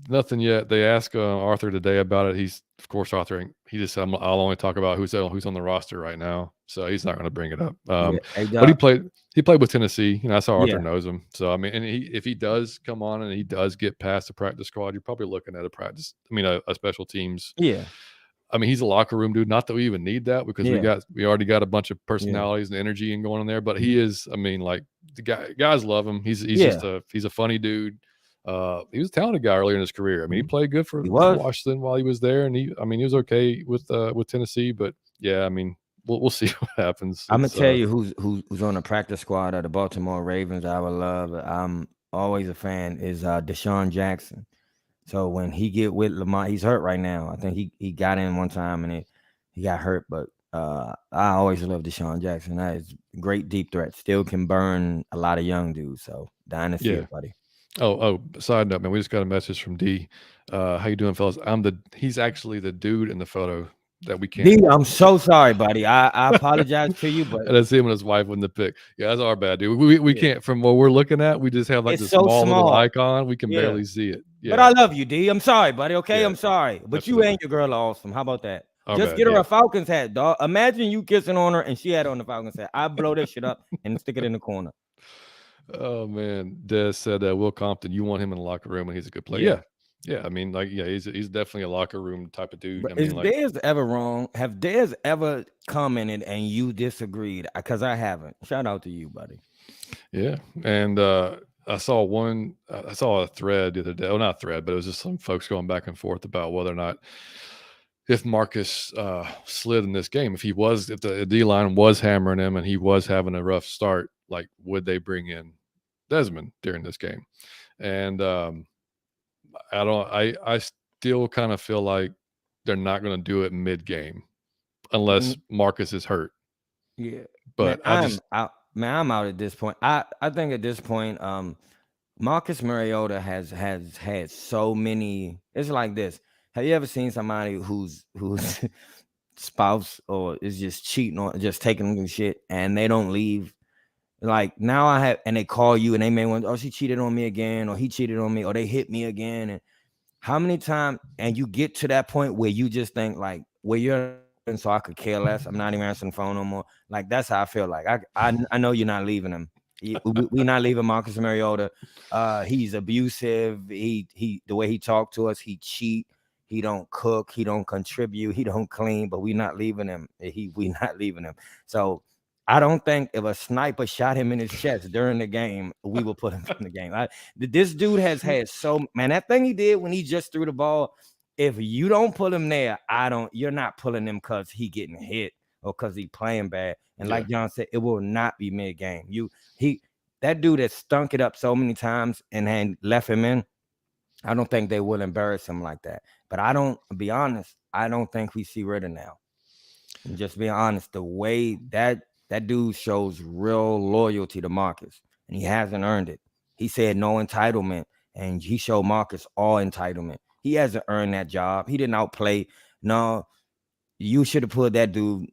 Nothing yet. They asked Arthur today about it. He's, of course, Arthur. He just said, "I'll only talk about who's on the roster right now," so he's not going to bring it up. Yeah. Hey, But Doc. he played with Tennessee. That's how Arthur Yeah. knows him. So I mean, and if he does come on and he does get past the practice squad, you're probably looking at a practice. I mean, a special teams. Yeah. I mean, he's a locker room dude. Not that we even need that because Yeah. we already got a bunch of Yeah. personalities and energy and going on there. But he Mhm. is. I mean, like the guys love him. He's Yeah. just he's a funny dude. He was a talented guy earlier in his career. I mean, he Mhm. played good He for was. Washington while he was there, and he was okay with Tennessee. But yeah, I mean, we'll see what happens. I'm gonna It's tell you who's on the practice squad of the Baltimore Ravens. I would love. I'm always a fan. Is Deshaun Jackson. So when he get with Lamar, he's hurt right now. I think he got in one time and he got hurt. But I always love Deshaun Jackson. That is a great deep threat. Still can burn a lot of young dudes. So dynasty, yeah. buddy. Side note, man, we just got a message from D. How you doing, fellas? He's actually the dude in the photo that we can't. D, I'm so sorry, buddy. I apologize to you, but And that's him and his wife in the pic. Yeah, that's our bad, dude. We yeah, can't, from what we're looking at, we just have like it's this so small little small. icon. We can Yeah. barely see it. But Yeah, I love you, D. I'm sorry, buddy. Okay, yeah, I'm sorry. But you absolutely. and your girl are awesome. How about that? Our Just bad. get her Yeah. a Falcons hat, dog. Imagine you kissing on her and she had on the Falcons hat. I blow that shit up and stick it in the corner. Oh man, Des said Will Compton. You want him in the locker room, and he's a good player. Yeah. Yeah, yeah. I mean, like, yeah, he's definitely a locker room type of dude. But I is mean, like, Dez ever wrong? Have Dez ever commented and you disagreed? Because I haven't. Shout out to you, buddy. yeah. And I saw I saw a thread the other day. Well, not a thread, but it was just some folks going back and forth about whether or not if Marcus slid in this game, if the D line was hammering him and he was having a rough start, like would they bring in Desmond during this game? And I still kind of feel like they're not going to do it mid game unless Marcus is hurt. Yeah. Man, But I'm out. Man, I'm out at this point. I think at this point, Marcus Mariota has had so many. It's like this. Have you ever seen somebody whose spouse or is just cheating on, just taking them shit, and they don't leave? Like now I have, and they call you, and they may want, oh, she cheated on me again, or he cheated on me, or they hit me again, and how many times? And you get to that point where you just think like, well, you're, and so I could care less. I'm not even answering the phone no more. Like that's how I feel. Like I know you're not leaving him. We're not leaving Marcus Mariota. He's abusive. He the way he talked to us, he cheat. He don't cook. He don't contribute. He don't clean. But we not leaving him. We not leaving him. So I don't think if a sniper shot him in his chest during the game, we will put him in the game. This dude has had that thing he did when he just threw the ball. If you don't pull him there, you're not pulling him because he getting hit or because he playing bad. And like John said, it will not be mid-game. That dude has stunk it up so many times and had left him in. I don't think they will embarrass him like that. But be honest, I don't think we see Ritter now. And just being honest, the way that dude shows real loyalty to Marcus, and he hasn't earned it. He said no entitlement, and he showed Marcus all entitlement. He hasn't earned that job. He didn't outplay. No, you should have put that dude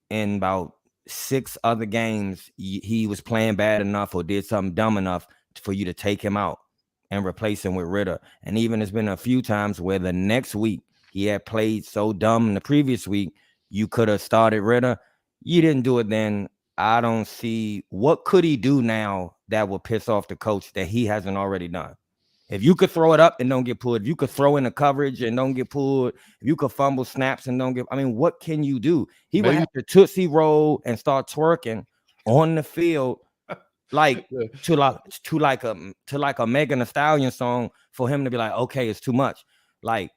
in about 6 other games. He was playing bad enough or did something dumb enough for you to take him out and replace him with Ritter. And even there's been a few times where the next week he had played so dumb in the previous week, you could have started Ritter. You didn't do it then. I don't see what could he do now that will piss off the coach that he hasn't already done. If you could throw it up and don't get pulled, if you could throw in the coverage and don't get pulled, if you could fumble snaps and don't get, I mean, what can you do? He would have to tootsie roll and start twerking on the field, like to like a Megan Thee Stallion song for him to be like, okay, it's too much. Like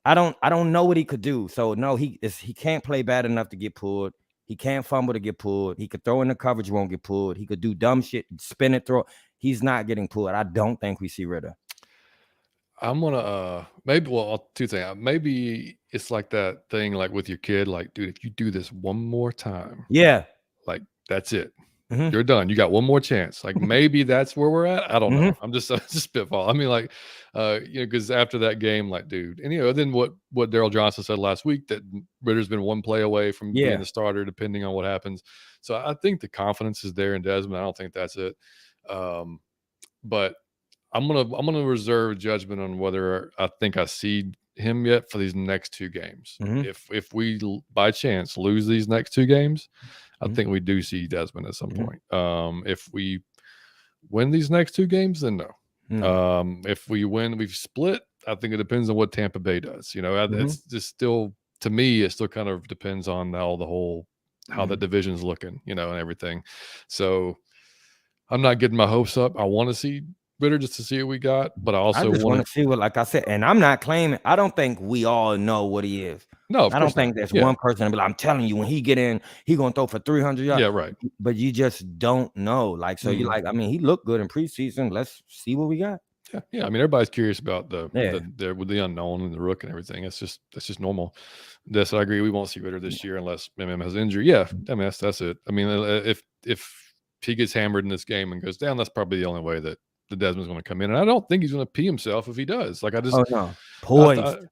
I don't know what he could do. So no, he can't play bad enough to get pulled. He can't fumble to get pulled. He could throw in the coverage, won't get pulled. He could do dumb shit, spin it, throw. He's not getting pulled. I don't think we see Ritter. I'm gonna maybe two things. Maybe it's like that thing like with your kid, like, dude, if you do this one more time, Yeah, like that's it. Mhm. You're done. You got one more chance. Like maybe that's where we're at. I don't know. Mhm. I'm just spitball. I mean, like, because after that game, like, dude, and then what Daryl Johnson said last week that Ritter's been one play away from being the starter, depending on what happens. So I think the confidence is there in Desmond. I don't think that's it. But I'm gonna reserve judgment on whether I think I see him yet for these next 2 games. Mhm. If we by chance lose these next 2 games, I Mhm. think we do see Desmond at some Mhm. point. If we win these next 2 games, then no. No. If we win, we've split. I think it depends on what Tampa Bay does. Mhm. It's just still, to me, it still kind of depends on how the Mhm. division's looking, and everything. So I'm not getting my hopes up. I want to see Ritter just to see what we got, but I I also just want want to. to see what, like I said, and I'm not claiming. I don't think we all know what he is. No, of I don't course not. think there's Yeah, one person that be like, I'm telling you, when he get in, he gonna throw for 300 yards. yeah, right. But you just don't know. Like, so you Mhm. like, I mean, he looked good in preseason. Let's see what we got. Yeah, yeah. I mean, everybody's curious about Yeah. with the unknown and the rook and everything. That's just normal. This I agree. We won't see Ritter this year unless MM has injury. Yeah, I mean that's it. I mean, if he gets hammered in this game and goes down, that's probably the only way that the Desmond's going to come in. And I don't think he's going to pee himself if he does. Like Oh no, I, th- poised.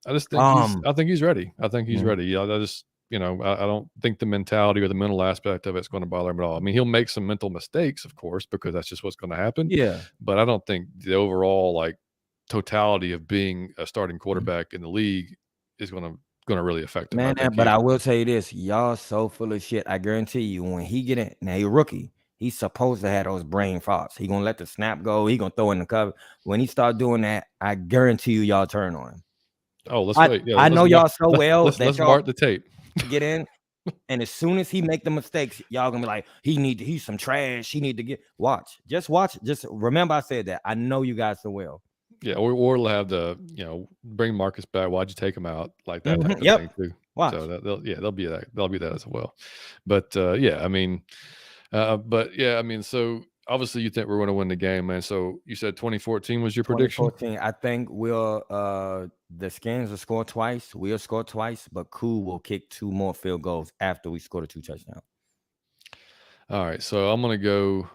I just think Um. he's ready. I think he's Mhm. ready. I just I don't think the mentality or the mental aspect of it's going to bother him at all. I mean, he'll make some mental mistakes, of course, because that's just what's going to happen. Yeah. But I don't think the overall like totality of being a starting Mhm. quarterback in the league is gonna really affect him. I Man, think but I will tell you this, y'all so full of shit. I guarantee you, when he get in, now he a rookie. He's supposed to have those brain farts. He gonna let the snap go. He gonna throw in the cover. When he start doing that, I guarantee you, y'all turn on him. oh, let's I wait. Yeah, I know y'all so well that let's y'all mark the tape. get in, and as soon as he make the mistakes, y'all gonna be like, he's some trash. He need to get Just watch. Just remember, I said that. I know you guys so well. Yeah, or we'll have the bring Marcus back. Why'd you take him out? Like that type of Yep. thing too. Watch. So they'll be that as well. But yeah, I mean, but yeah, I mean, so obviously you think we're going to win the game, man. So you said 2014 was your prediction? 2014. I think the Skins will score twice. We'll score twice, but Cool will kick 2 more field goals after we score the 2 touchdowns. All right, so I'm gonna go.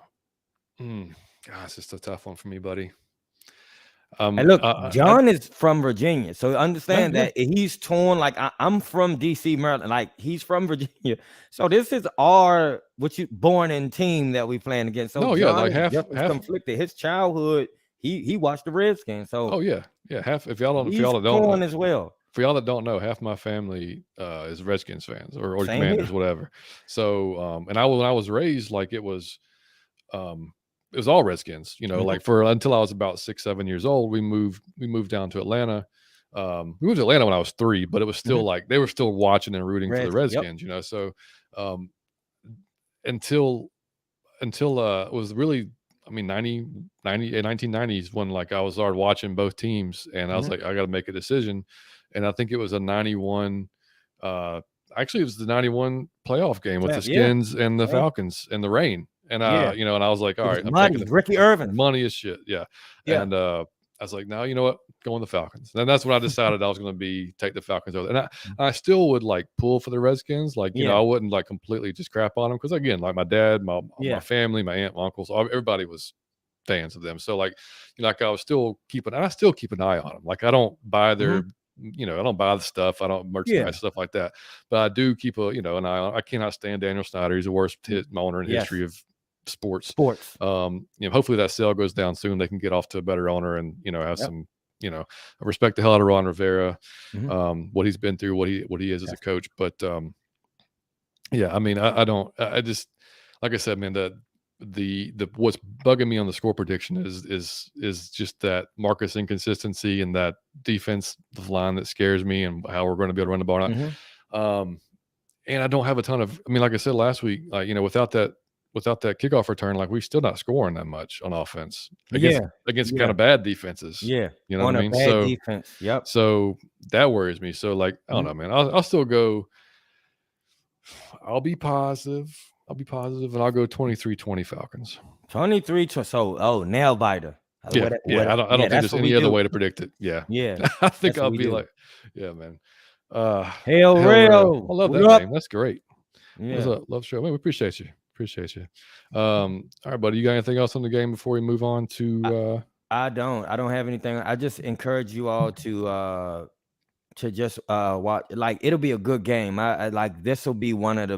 Gosh, it's a tough one for me, buddy. Hey, look, I John is from Virginia, so yeah, understand yeah. that he's torn. Like I'm from DC, Maryland. Like he's from Virginia, so this is our born in team that we playing against. So No, yeah, John like is just as half. conflicted. His childhood, he watched the Redskins, so Oh yeah, yeah. Half. he's torn as well. For y'all that don't know, half my family is Redskins fans or Same Commanders, here. whatever. So, and when I was raised, like it was all Redskins. Mhm. Like for until I was about 6, 7 years old, we moved down to Atlanta. We moved to Atlanta when I was 3, but it was still Mhm. like they were still watching and rooting for the Yep. Redskins. So um, until it was really, I mean, 1990s when like I was started watching both teams and I was Mhm. like, I got to make a decision. And I think it was a 91, actually it was the 91 playoff game with the Yeah. Skins and the Same. Falcons and the rain. And, Yeah. and I was like, It all was right, I'm taking muddy. Ricky the Irvin. money as shit. Yeah. Yeah. And, I was like, no, you know what? Going the Falcons. And that's when I decided I was going to take the Falcons over. And I still would like pull for the Redskins. Like, Yeah. I wouldn't like completely just crap on them. Cause again, like my dad, my Yeah. family, my aunt, my uncles, everybody was fans of them. So like, like I still keep an eye on them. Like I don't buy Mhm. I don't buy the stuff. I don't merchandise Yeah. stuff like that. But I do keep an eye on. I cannot stand Daniel Snyder. He's the worst owner in Yes. history of sports. Sports. Hopefully that sale goes down soon. They can get off to a better owner and have Yep. some. I respect the hell out of Ron Rivera, Mhm. what he's been through, what he is as a Yes. coach. But yeah, I mean, I don't. I just like I said, man. The what's bugging me on the score prediction is just that Marcus inconsistency and that defensive line that scares me and how we're going to be able to run the ball out. Mhm. And I don't have a ton of. I mean, like I said last week, without that kickoff return, like we're still not scoring that much on offense against Yeah. kind of bad defenses. Yeah. You know On what I a mean? bad defense. Yep. So that worries me. So like I don't Mhm. know, man. I'll still go. I'll be positive. And I'll go 23-20 Falcons. 23. Nail biter. Yeah, yeah. I don't think That's there's what we any other do. way to predict it. Yeah, Yeah. I think That's what I'll we be do. like, yeah, man. Hail Hell Rail. I love What that up? name. That's great. What's Yeah. up? Love show. Man, we appreciate you. All right, buddy. You got anything else on the game before we move on to? I don't have anything. I just encourage you all to just watch. Like it'll be a good game. I like this will be one of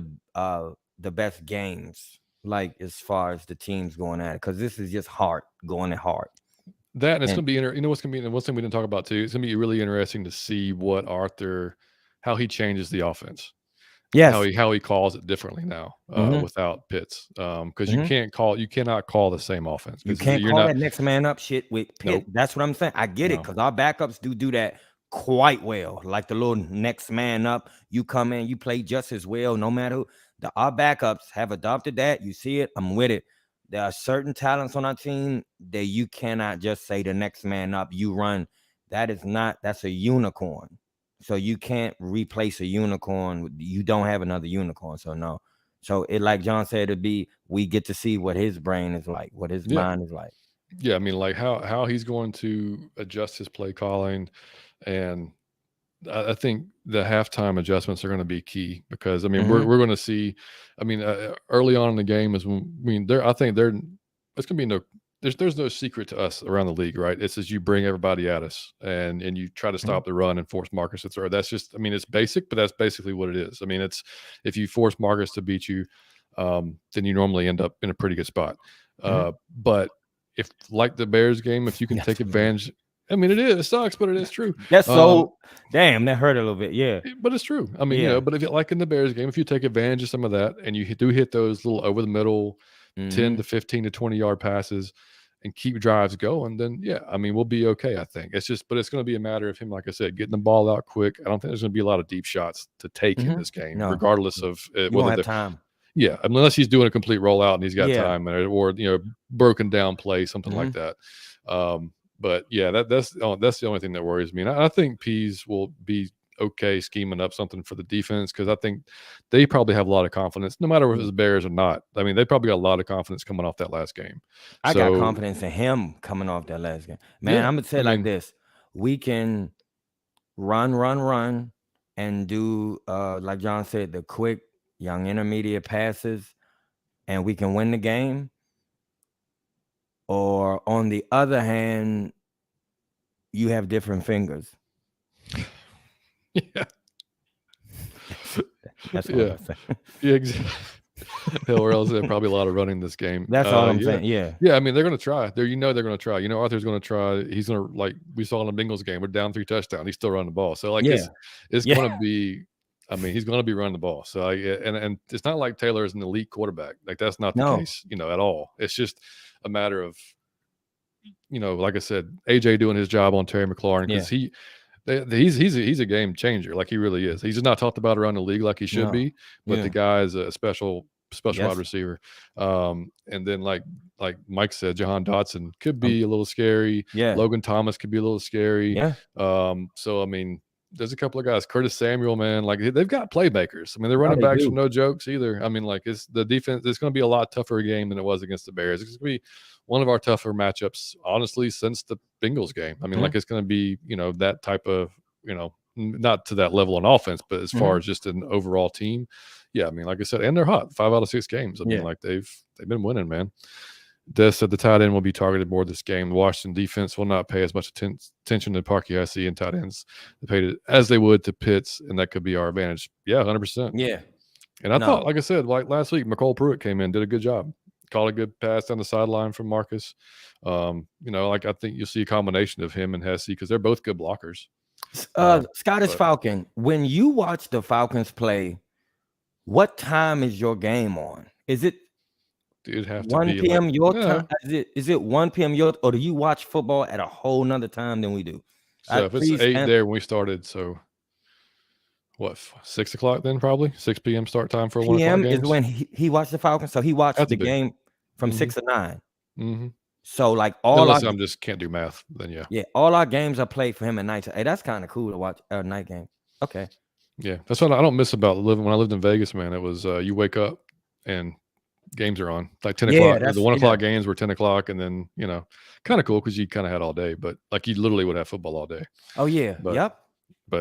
the best games. Like as far as the teams going at it, because this is just hard going at hard. That and it's And gonna be you know what's gonna be and one thing we didn't talk about too. It's gonna be really interesting to see what Arthur, how he changes the offense, yes. how he calls it differently now Hmm. without Pitts, because Hmm. you cannot call the same offense You because can't you're call not. that next man up shit with Pitt. Nope. That's what I'm saying. I get it No. because our backups do that quite well. Like the little next man up, you come in, you play just as well, no matter who. Our backups have adopted that. You see it, I'm with it. There are certain talents on our team that you cannot just say the next man up, you run. That's a unicorn. So you can't replace a unicorn. You don't have another unicorn. So no. So it, like John said, we get to see what his brain is like, what his Yeah. mind is like. Yeah. I mean, like how he's going to adjust his play calling, and I think the halftime adjustments are going to be key because I mean Mhm. we're going to see. I mean, early on in the game is when I mean there. I think there it's going to be no. There's no secret to us around the league, right? It's as you bring everybody at us and you try to Mhm. stop the run and force Marcus to throw. That's just I mean it's basic, but that's basically what it is. I mean it's if you force Marcus to beat you, then you normally end up in a pretty good spot. Mhm. But if like the Bears game, if you can That's take what it is. advantage. I mean, it sucks, but it is true. That's Um, so damn, that hurt a little bit. Yeah. but it's true. I mean, Yeah. but if you like in the Bears game, if you take advantage of some of that and you do hit those little over the middle 10 Mhm. to 15 to 20-yard passes and keep drives going, then yeah, I mean, we'll be okay, I think. But it's going to be a matter of him, like I said, getting the ball out quick. I don't think there's going to be a lot of deep shots to take in Mhm. this game, No. regardless of You won't whether have they're, time. yeah, unless he's doing a complete rollout and he's got Yeah. time or broken down play, something like Mhm. that. But yeah, that's the only thing that worries me. And I think Pease will be okay scheming up something for the defense because I think they probably have a lot of confidence, no matter if it's Yeah. the Bears or not. I mean, they probably got a lot of confidence coming off that last game. I got So confidence in him coming off that last game. Man, yeah, I'm gonna say I it like mean, this. We can run, and do like John said, the quick young intermediate passes, and we can win the game. Or on the other hand, you have different fingers. yeah, That's all yeah, I'm saying. yeah, exactly. Hell, or else there's probably a lot of running this game. That's all I'm Yeah, saying. Yeah. yeah. I mean, they're going to try. They're going to try. Arthur's going to try. He's going to like we saw in the Bengals game. We're down 3 touchdowns. He's still running the ball. So like Yeah. it's Yeah. going to be. I mean, he's going to be running the ball. So and it's not like Taylor is an elite quarterback. Like that's not the No. case, at all. It's just a matter of like I said, AJ doing his job on Terry McLaurin Yeah. because he's a game changer. Like he really is. He's just not talked about around the league like he should No. be. But the Yeah. guy is a special wide Yes. receiver. And then like Mike said, Jahan Dotson could Um, be a little scary. yeah. Logan Thomas could be a little scary. Yeah. So I mean, there's a couple of guys. Curtis Samuel, man, like they've got playmakers. I mean, their No, running they backs are do. no jokes either. I mean, like it's the defense. It's going to be a lot tougher game than it was against the Bears. It's going to be one of our tougher matchups, honestly, since the Bengals game. I mean, Mhm. like it's going to be that type of not to that level on offense, but as far Mhm. as just an overall team, yeah. I mean, like I said, and they're hot. 5 out of 6 games. I mean, Yeah. like they've been winning, man. Des said the tight end will be targeted more this game. The Washington defense will not pay as much attention to Parky IC and tight ends as they would to Pitts, and that could be our advantage. Yeah, 100%. Yeah. And I No. thought, like I said, like last week, McCole Pruitt came in, did a good job, caught a good pass down the sideline from Marcus. Like I think you'll see a combination of him and Hesse because they're both good blockers. Scottish But Falcon, when you watch the Falcons play, what time is your game on? Is it it'd have to 1 be like, p.m. your time? yeah. Is it 1 p.m. your, or do you watch football at a whole nother time than we do? So if it's Please 8 there when we started, so what, 6 o'clock then probably 6 p.m. start time for 1 o'clock p.m. is games. when he watched the Falcons. So he watched Have to the be. game from Mm-hmm. 6 to 9. Mm-hmm. So like all our Unless I'm just can't do math, then yeah. all our games are played for him at night. Hey, that's kind of cool to watch a night game. Okay. Yeah, that's what I don't miss about living when I lived in Vegas, man. It was you wake up and games are on like 10 Yeah, o'clock. The that's 1 o'clock games were 10 o'clock, and then kind of cool because you kind of had all day, but like you literally would have football all day. Oh yeah. But Yep.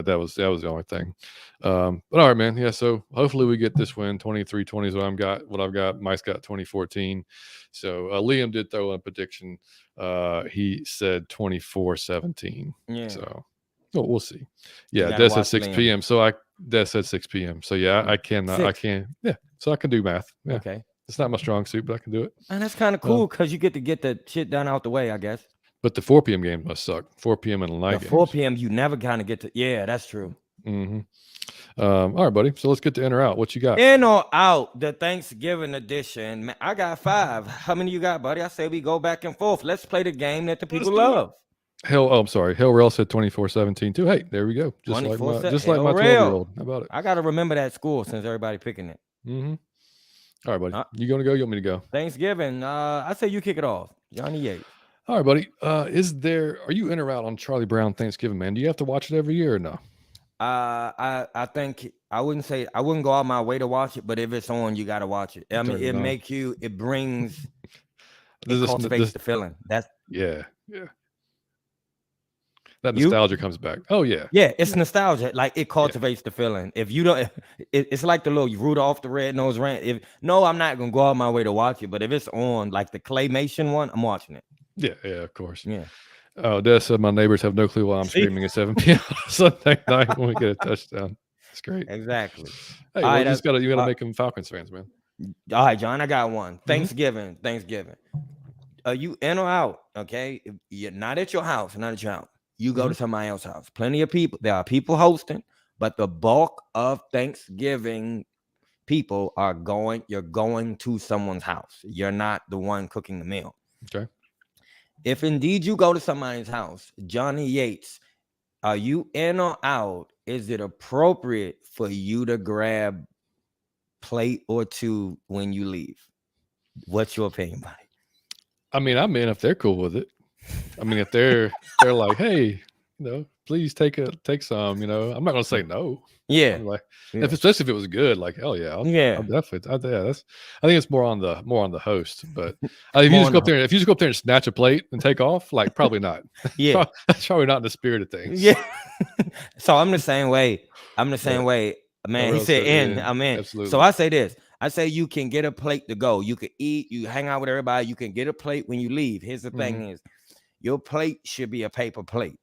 that was the only thing. But all right, man. Yeah, so hopefully we get this win. 23-20 is what I've got. Mike's got 2014. So Liam did throw a prediction. He said 24-17. Yeah. So we'll see. Yeah, gotta Des said watch 6 Liam. p.m. So Des said 6 p.m. So yeah, I cannot. I 6. can. Yeah. So I can do math. Yeah. Okay. It's not my strong suit, but I can do it. And that's kind of cool because you get to get the shit done out the way, I guess. But the 4 p.m. game must suck. 4 p.m. in the night The 4 games. p.m. you never kind of get to. Yeah, that's true. Mm-hmm. All right, buddy. So let's get to in or out. What you got? In or out, the Thanksgiving edition. Man, I got 5. How many you got, buddy? I say we go back and forth. Let's play the game that the people love. I'm sorry. Hell Rail said 24-17 too. Hey, there we go. Just like my 12-year-old. How about it? I gotta remember that score since everybody picking it. Mm-hmm. All right, buddy. You gonna go? You want me to go? Thanksgiving. I say you kick it off. Johnny Yates. All right, buddy. Are you in or out on Charlie Brown Thanksgiving, man? Do you have to watch it every year or no? I think I wouldn't go out my way to watch it, but if it's on, you gotta watch it. I mean, it brings it cultivates the feeling. That's yeah. That nostalgia comes back. Oh yeah. Yeah, it's nostalgia. Like it cultivates the feeling. If you don't, it's like the little Rudolph the Red-Nosed Reindeer. I'm not gonna go out my way to watch it, but if it's on, like the claymation one, I'm watching it. Yeah, of course. Yeah. Oh, Des said my neighbors have no clue why I'm screaming at 7 p.m. Sunday night when we get a touchdown. It's great. Exactly. Hey, well, you gotta make them Falcons fans, man. All right, John, I got one. Thanksgiving. Are you in or out? Okay, if you're not at your house. You go to somebody else's house. Plenty of people. There are people hosting, but the bulk of Thanksgiving people are going. You're going to someone's house. You're not the one cooking the meal. Okay. If indeed you go to somebody's house, Johnny Yates, are you in or out? Is it appropriate for you to grab plate or two when you leave? What's your opinion, buddy? I mean, I'm in if they're cool with it. I mean, if they're like, hey, please take some. I'm not gonna say no. Yeah. Like, especially if it was good, like hell yeah, I'll definitely. I think it's more on the host. But if you just go up there and snatch a plate and take off, like probably not. Yeah, that's probably not in the spirit of things. Yeah. So I'm the same way. Man, he said I'm in. Absolutely. So I say this. I say you can get a plate to go. You can eat. You hang out with everybody. You can get a plate when you leave. Here's the thing: is your plate should be a paper plate.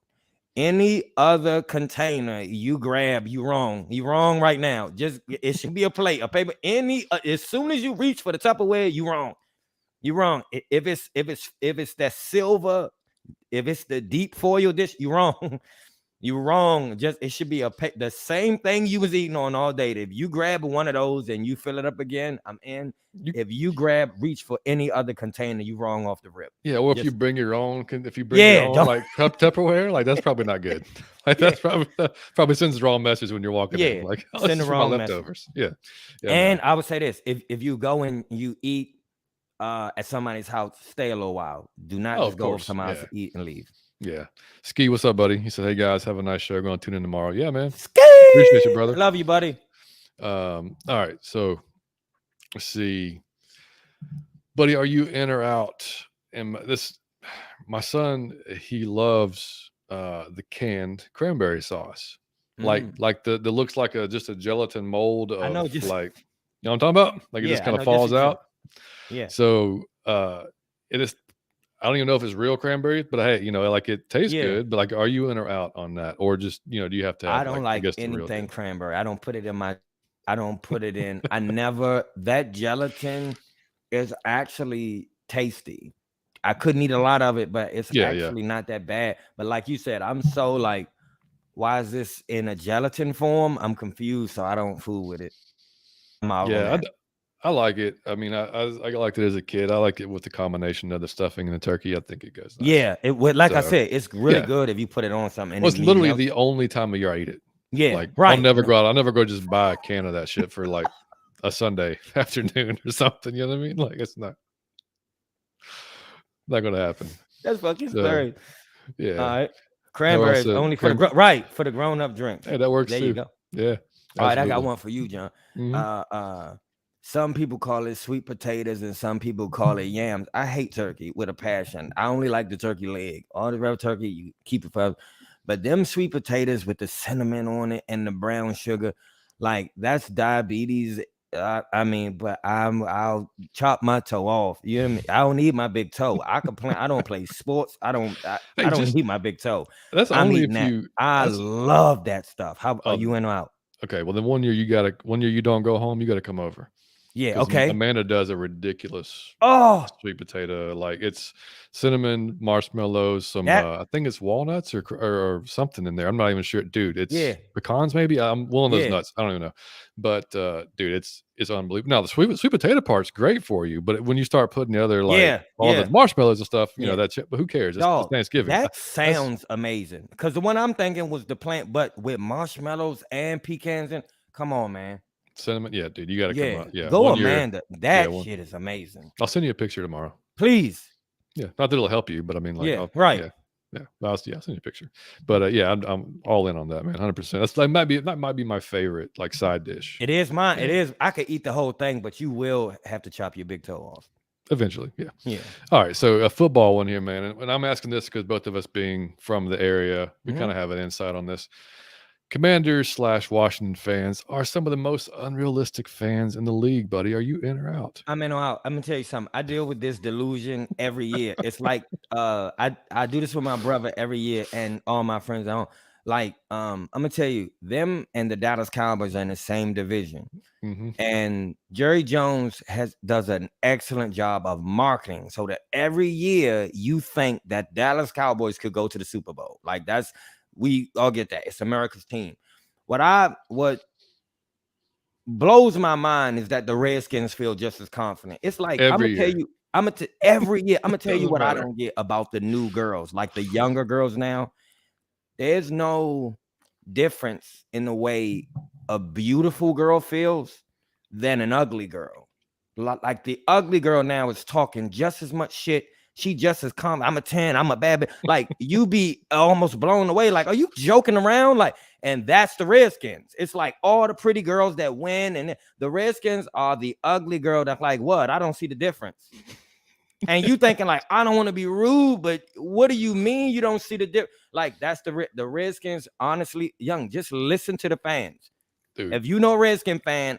Any other container you grab, you wrong. You wrong right now. Just it should be a plate, a paper. As soon as you reach for the Tupperware, you wrong. You wrong. If it's that silver, if it's the deep foil dish, you wrong. You wrong. Just it should be the same thing you was eating on all day. If you grab one of those and you fill it up again, I'm in. If you reach for any other container, you wrong off the rip. Yeah, or if you bring your own, like Tupperware, like that's probably not good. Like that's probably sends the wrong message when you're walking in. Like send the wrong leftovers. Yeah. And I would say this: if you go and you eat at somebody's house, stay a little while. Do not just go over somebody's to eat and leave. Yeah. Ski, what's up, buddy? He said, hey guys, have a nice show. Going to tune in tomorrow. Yeah, man. Ski! Appreciate you, brother. Love you, buddy. All right. So let's see. Buddy, are you in or out? And my son, he loves the canned cranberry sauce. Like the looks like just a gelatin mold of like, you know what I'm talking about? Like it just kind of falls out. Yeah. So it is. I don't even know if it's real cranberry, but hey, like it tastes good. But like, are you in or out on that, or just do you have to? I don't like anything cranberry. I don't put it in I never. That gelatin is actually tasty. I couldn't eat a lot of it, but it's actually not that bad. But like you said, I'm so like, why is this in a gelatin form? I'm confused, so I don't fool with it. I like it. I mean, I liked it as a kid. I like it with the combination of the stuffing and the turkey. I think it goes nice. Yeah, it would. Like I said, it's really good if you put it on something. Well, it's literally the only time of year I eat it. Yeah, like right. I'll never go just buy a can of that shit for like a Sunday afternoon or something. You know what I mean? Like it's not gonna happen. That's fucking scary. Yeah. All right. Cranberry is only for the grown up drink. Hey, that works. There too. You go. Yeah. All right, I got one for you, John. Mm-hmm. Some people call it sweet potatoes and some people call it yams. I hate turkey with a passion. I only like the turkey leg. All the real turkey, you keep it forever. But them sweet potatoes with the cinnamon on it and the brown sugar, like that's diabetes. But I'll chop my toe off. You know what I mean? I don't need my big toe. I don't play sports. I don't need my big toe. That's only if you. I love that stuff. How are you in or out? Okay, well then one year you don't go home. You got to come over. Yeah. because Okay. Amanda does a ridiculous Oh, sweet potato. Like it's cinnamon, marshmallows, some that. I think it's walnuts or something in there. I'm not even sure, dude. It's Yeah. pecans, maybe. I'm one of those Yeah. nuts. I don't even know, but dude, it's unbelievable. Now the sweet potato part's great for you, but when you start putting the other like Yeah. all the Yeah. marshmallows and stuff, Yeah. that's it. But who cares? It's Dog, Thanksgiving. that That's sounds amazing. Because the one I'm thinking was the plant, but with marshmallows and pecans and come on, man. cinnamon. Yeah, dude, you got to come Yeah. out. Yeah, Go one year. Amanda. Yeah, That one. shit is amazing. I'll send you a picture tomorrow. Please. Yeah, not that it'll help you, but I mean, like, Yeah. Right. yeah. I'll send you a picture. But yeah, I'm all in on that, man. 100%. That might be my favorite like side dish. It is mine. It And is. I could eat the whole thing, but you will have to chop your big toe off. eventually, yeah. Yeah. All right, so a football one here, man. And I'm asking this because both of us being from the area, we Mhm. kind of have an insight on this. Commanders/Washington fans are some of the most unrealistic fans in the league, buddy. Are you in or out? I'm in or out. I'm gonna tell you something. I deal with this delusion every year. It's like I do this with my brother every year and all my friends at home. Like I'm gonna tell you, them and the Dallas Cowboys are in the same division. Mm-hmm. And Jerry Jones does an excellent job of marketing so that every year you think that Dallas Cowboys could go to the Super Bowl. Like we all get that. It's America's team. What blows my mind is that the Redskins feel just as confident. It's like I'm Every gonna tell year. you, every year, I'm gonna tell you Doesn't what I matter. don't get about the new girls, like the younger girls now. There's no difference in the way a beautiful girl feels than an ugly girl. Like the ugly girl now is talking just as much shit. She just as calm. I'm a 10. I'm a bad bitch. Like you be almost blown away. Like, are you joking around? Like, and that's the Redskins. It's like all the pretty girls that win, and the Redskins are the ugly girl that's like, what? I don't see the difference. And you thinking like, I don't want to be rude, but what do you mean you don't see the difference? Like that's the Redskins. Honestly, young, just listen to the fans. Dude. If you know a Redskin fan,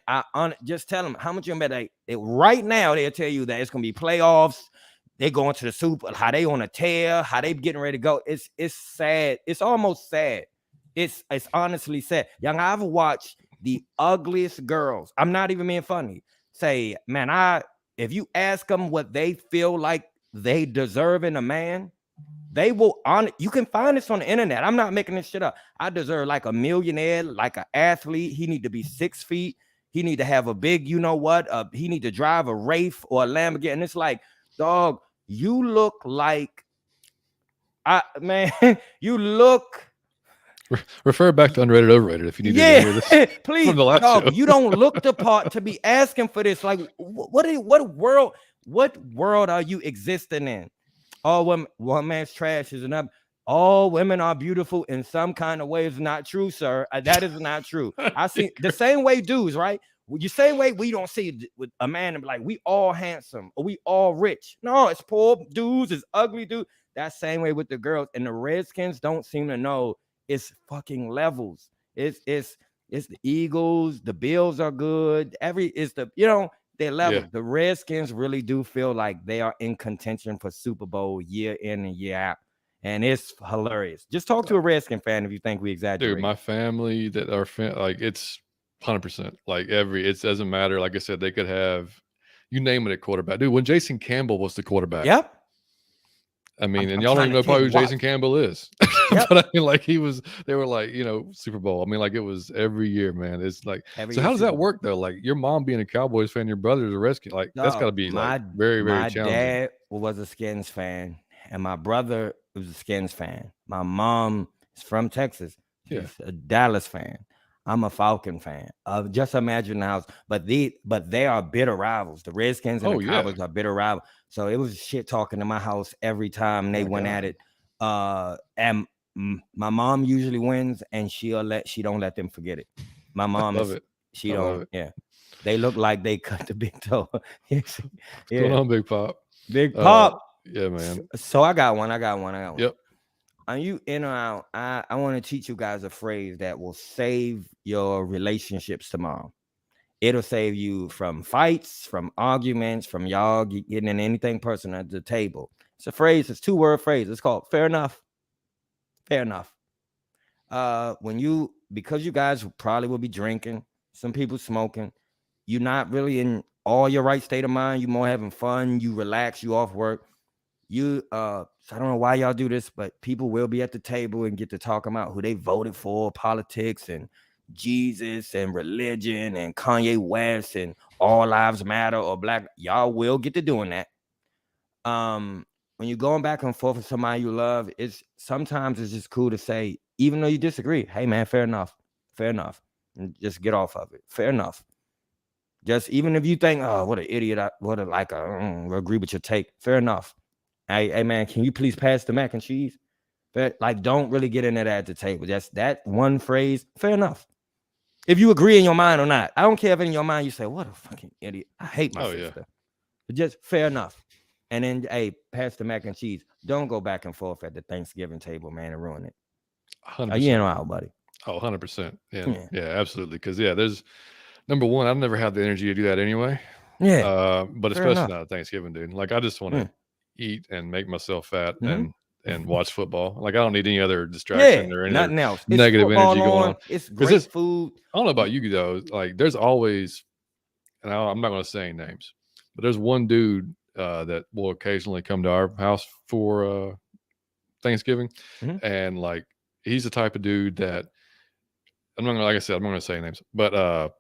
just tell them how much you bet. Right now, they'll tell you that it's gonna be playoffs. They going to the Super. How they on a tear? How they getting ready to go? It's sad. It's almost sad. It's honestly sad. Young, I've watched the ugliest girls. I'm not even being funny. Say, man, if you ask them what they feel like they deserve in a man, they will you can find this on the internet. I'm not making this shit up. I deserve like a millionaire, like an athlete. He need to be 6 feet. He need to have a big, you know what? He need to drive a Wraith or a Lamborghini. And it's like, dog, you look like man, you look. Refer back to Underrated Overrated if you need to hear this please, from the last dog. show. You don't look the part to be asking for this. Like, what world are you existing in? All women, one man's trash is another. All women are beautiful in some kind of way. Is not true, sir. That is not true. I see the same way dudes, right? You same way we don't see with a man and be like, we all handsome or we all rich. No, it's poor dudes, it's ugly dudes. That same way with the girls. And the Redskins don't seem to know it's fucking levels. It's the Eagles, the Bills are good. It's the their level. Yeah. The Redskins really do feel like they are in contention for Super Bowl year in and year out. And it's hilarious. Just talk to a Redskin fan if you think we exaggerate. Dude, my family that are like it's 100%. Like it doesn't matter. Like I said, they could have you name it at quarterback. Dude, when Jason Campbell was the quarterback. Yep. I mean, and y'all don't even know probably who Jason Campbell is. Yep. But I mean, like they were like, Super Bowl. I mean, like it was every year, man. It's like, so how does that work though? Like your mom being a Cowboys fan, your brother's a Redskin. Like that's got to be like very, very challenging. My dad was a Skins fan, and my brother was a Skins fan. My mom is from Texas. She's a Dallas fan. I'm a Falcon fan. Just imagine the house. But they are bitter rivals. The Redskins and the Cowboys are bitter rivals. So it was shit talking in my house every time they went at it. And my mom usually wins, and she don't let them forget it. My mom she don't. Yeah, they look like they cut the big toe. What's going on, Big Pop? Big Pop. Yeah, man. So I got one. Yep. Are you in or out? I want to teach you guys a phrase that will save your relationships tomorrow. It'll save you from fights, from arguments, from y'all getting in anything personal at the table. It's a phrase. It's a 2-word phrase. It's called fair enough. Fair enough. Because you guys probably will be drinking, some people smoking, you're not really in all your right state of mind. You more having fun. You relax. You off work. So I don't know why y'all do this, but people will be at the table and get to talk about who they voted for, politics and Jesus and religion and Kanye West and All Lives Matter or Black. Y'all will get to doing that. When you're going back and forth with somebody you love, sometimes it's just cool to say, even though you disagree, hey man, fair enough, and just get off of it. Fair enough. Just even if you think, oh, what an idiot, agree with your take. Fair enough. Hey man, can you please pass the mac and cheese? Like, don't really get into that at the table. Just that one phrase, fair enough. If you agree in your mind or not, I don't care if in your mind you say, what a fucking idiot. I hate my sister. But just fair enough. And then, hey, pass the mac and cheese. Don't go back and forth at the Thanksgiving table, man, and ruin it. 100%. You know how, buddy. Oh, 100%. Yeah, absolutely. Because, there's, number one, I've never had the energy to do that anyway. Yeah. But especially not at Thanksgiving, dude. Like, I just want to eat and make myself fat and watch football. Like, I don't need any other distraction or any nothing else. Negative energy going on. It's great food. I don't know about you, though. Like, there's always, and I'm not going to say any names, but there's one dude that will occasionally come to our house for Thanksgiving. And, like, he's the type of dude that, I'm not going to say names, but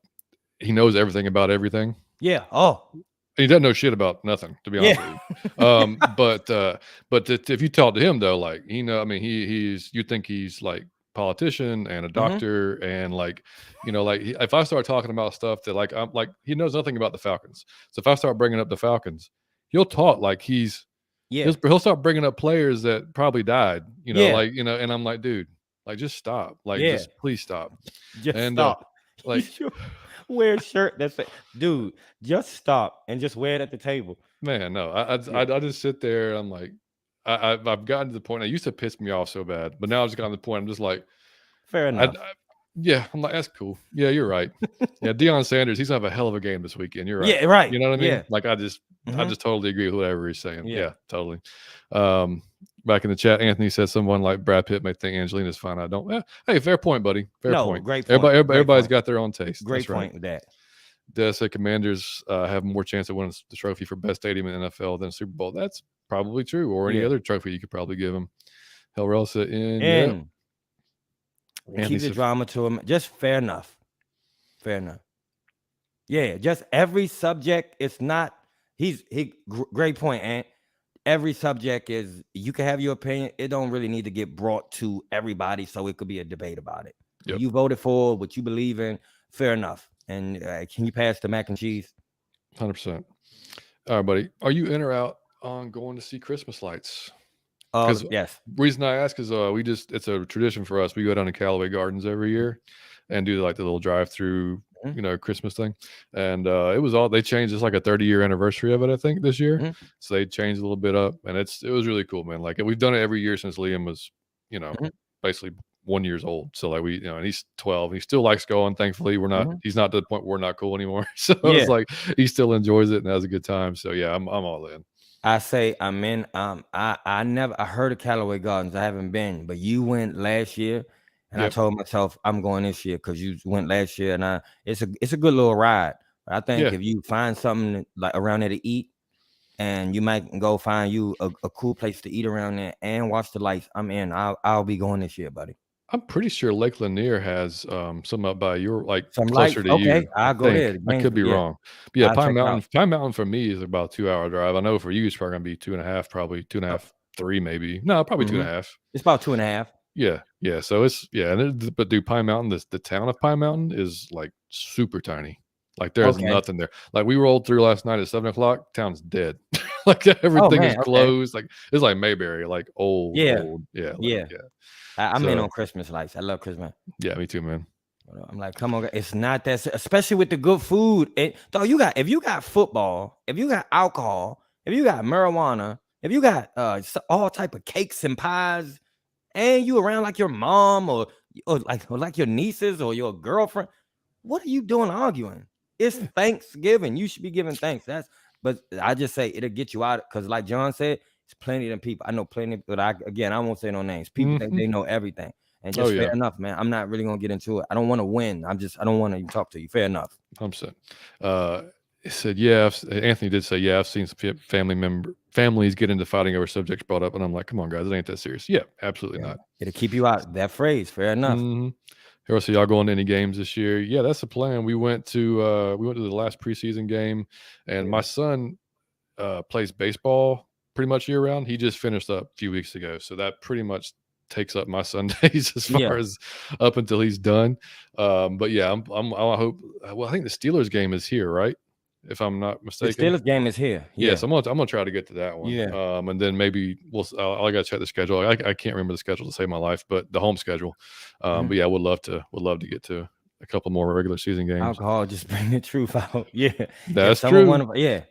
he knows everything about everything. Yeah. Oh. He doesn't know shit about nothing, to be honest with you. But if you talk to him though, like, you think he's like politician and a doctor and like, if I start talking about stuff that like I'm like he knows nothing about the Falcons. So if I start bringing up the Falcons, he'll talk like he'll start bringing up players that probably died, and I'm like, dude, like just stop, like just please stop, stop, like. Wear a shirt that says, dude, just stop and just wear it at the table. Man, no, I just sit there and I'm like, I've gotten to the point. I used to piss me off so bad, but now I've just gotten to the point. I'm just like, fair enough. I'm like, that's cool. Yeah, you're right. Yeah, Deion Sanders, he's gonna have a hell of a game this weekend. You're right. Yeah, right. You know what I mean? Yeah. Like I just totally agree with whatever he's saying. Yeah, totally. Back in the chat, Anthony said someone like Brad Pitt may think Angelina's fine. I don't. Hey, fair point, buddy. Fair point. Great point. Everybody's got their own taste. Great That's point right. with that. Des said Commanders have more chance of winning the trophy for best stadium in the NFL than Super Bowl. That's probably true. Or any other trophy you could probably give them. Hellrell said keep the drama to him. Just fair enough. Fair enough. Yeah, just every subject. It's not. Great point, Ant. Every subject is, you can have your opinion. It don't really need to get brought to everybody, so it could be a debate about it. Yep. You voted for what you believe in, fair enough. And can you pass the mac and cheese? 100%. All right, buddy. Are you in or out on going to see Christmas lights? Yes. Reason I ask is it's a tradition for us. We go down to Callaway Gardens every year and do like the little drive-through Christmas thing. And they changed. It's like a 30-year anniversary of it, I think, this year. So they changed a little bit up, and it was really cool, man. Like we've done it every year since Liam was basically 1 year old. So like and he's 12. He still likes going. Thankfully, he's not to the point where we're not cool anymore. So it's like he still enjoys it and has a good time. So yeah, I'm all in. I say I'm in. I heard of Callaway Gardens. I haven't been, but you went last year. And I told myself I'm going this year because you went last year, and it's a good little ride. But I think if you find something like around there to eat, and you might go find you a cool place to eat around there and watch the lights, I'm in. I'll be going this year, buddy. I'm pretty sure Lake Lanier has some up by your some closer lights. to you. Okay, I'll go there. I could be wrong. But yeah, Pine Mountain for me is about a 2-hour drive. I know for you it's probably gonna be 2.5, probably 2.5, 3 maybe. No, probably 2.5. It's about 2.5. Yeah. So it's but dude, Pine Mountain, the town of Pine Mountain is like super tiny. Like there's nothing there. Like we rolled through last night at 7:00. Town's dead. Like everything is closed. Like it's like Mayberry, like old. I'm in on Christmas lights. I love Christmas. Yeah, me too, man. I'm like, come on, it's not that, especially with the good food. If you got football, if you got alcohol, if you got marijuana, if you got all type of cakes and pies. And you around like your mom or like your nieces or your girlfriend, what are you doing arguing? It's Thanksgiving. You should be giving thanks. But I just say it'll get you out, because like John said, it's plenty of them people. I know plenty, but I won't say no names. People think they know everything. And just fair enough, man. I'm not really gonna get into it. I don't want to win. I don't want to even talk to you. Fair enough. 100%. He said, "Yeah." Anthony did say, "Yeah, I've seen some families get into fighting over subjects brought up," and I'm like, "Come on, guys, it ain't that serious." Yeah, absolutely Yeah, not. it'll keep you out. That phrase, fair enough. Mhm. So y'all going to any games this year? Yeah, that's the plan. We went to the last preseason game, and Yeah, my son plays baseball pretty much year round. He just finished up a few weeks ago, so that pretty much takes up my Sundays as far yeah. as up until he's done. But yeah, I hope. Well, I think the Steelers game is here, right? If I'm not The mistaken. Steelers game is here. Yes, Yeah, I'm gonna try to get to that one, yeah. and then maybe I gotta check the schedule. I can't remember the schedule to save my life, but the home schedule. Mhm. But yeah, would love to get to a couple more regular season games. Alcohol just bring the truth out. Yeah. If That's someone true. want to, yeah,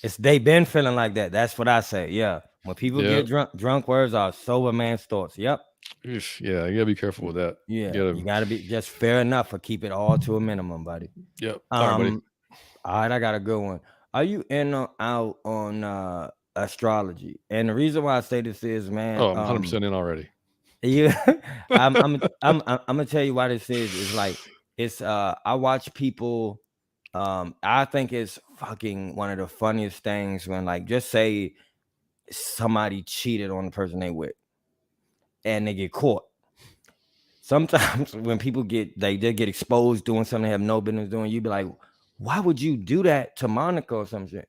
it's they been feeling like that. That's what I say. Yeah. When people Yeah. get drunk, drunk words are sober man's thoughts. Yep. Yeah, you gotta be careful with that. Yeah. You You gotta. gotta be just fair enough or keep it all to a minimum, buddy. Yep. All right, buddy. Um, all right, I got a good one. Are you in or out on astrology? And the reason why I say this is, man, Oh, I'm 100% in already. yeah, I'm gonna tell you why this is like it's I watch people I think it's fucking one of the funniest things when like just say somebody cheated on the person they with and they get caught. Sometimes when people they get exposed doing something they have no business doing, you be like, why would you do that to Monica or some shit?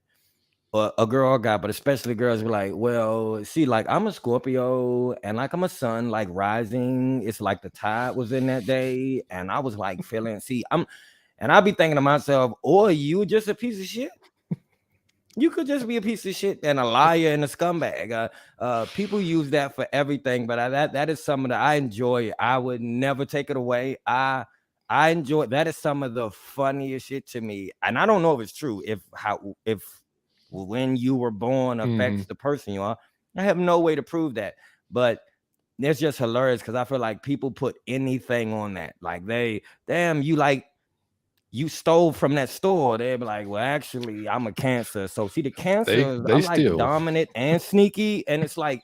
Or a girl or guy, but especially girls be like, well, see, like I'm a Scorpio and like I'm a sun, like rising. It's like the tide was in that day, and I was like feeling, and I be thinking to myself, or you just a piece of shit. You could just be a piece of shit and a liar and a scumbag. People use that for everything, but that is something that I enjoy. I would never take it away. I enjoy that is some of the funniest shit to me, and I don't know if it's true. If when you were born affects Mhm. the person you are, I have no way to prove that, but it's just hilarious because I feel like people put anything on that. Like damn, you stole from that store. They'd be like, well, actually, I'm a Cancer. So see, the Cancers, They I'm like still. dominant and sneaky. And it's like,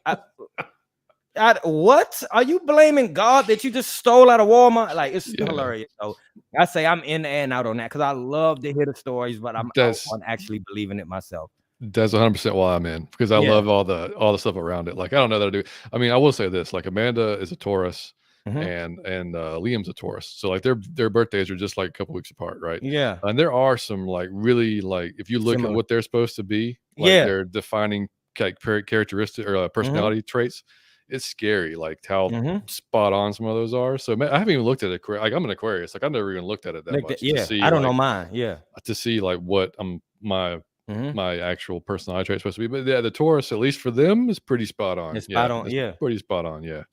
what? Are you blaming God that you just stole out of Walmart? Like, it's Yeah. hilarious. So I say I'm in and out on that because I love to hear the stories, but I'm out That's on actually believing it myself. That's 100% why I'm in, because I Yeah. love all the stuff around it. Like, I don't know that I do. I mean, I will say this, like, Amanda is a Taurus Hmm. and Liam's a Taurus. So, like, their birthdays are just, like, a couple weeks apart, right? Yeah. And there are some, like, really, like, if you look at Similar. what they're supposed to be, like, Yeah. their defining characteristic or, Hmm. personality traits, it's scary, like, how Hmm. spot on some of those are. So, I haven't even looked at it. Like, I'm an Aquarius. Like, I've never even looked at it that much Yeah. I don't know mine. Yeah. to see, like, what, my Hmm. my actual personality trait supposed to be. But yeah, the Taurus, at least for them, is pretty spot on. It's spot Yeah, on. it's Yeah. pretty spot on. Yeah.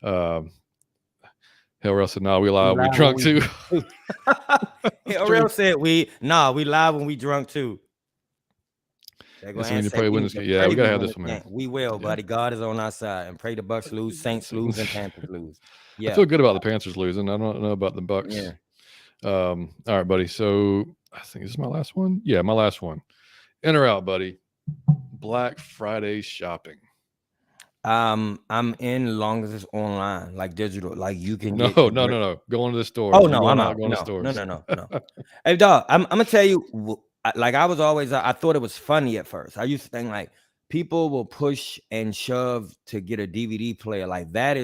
Um, Hell, said, "No, we We live. We live when drunk we too." drunk too. That's Real true. said we live when we drunk too. They're Yeah, going so to when you say pray, we win need this to game. Yeah, pray we we gotta have win this this one, man. game. We will, Yeah. buddy. God is on our side, and pray the Bucks lose, Saints lose, and Panthers lose. I Yeah, feel good about the Panthers losing. I don't know about the Bucks. yeah. All right, buddy. So I think this is my last one. Yeah, my last one. In or out, buddy? Black Friday shopping. I'm in long as it's online, like digital, like you can No, get no, the no, great. no. Going to the Oh stores. I'm no, going I'm out, out. going to No, no, stores. no, no, no. Hey, dog, I'm gonna tell you. Like I was always, I thought it was funny at first. I used to think like people will push and shove to get a DVD player. Like that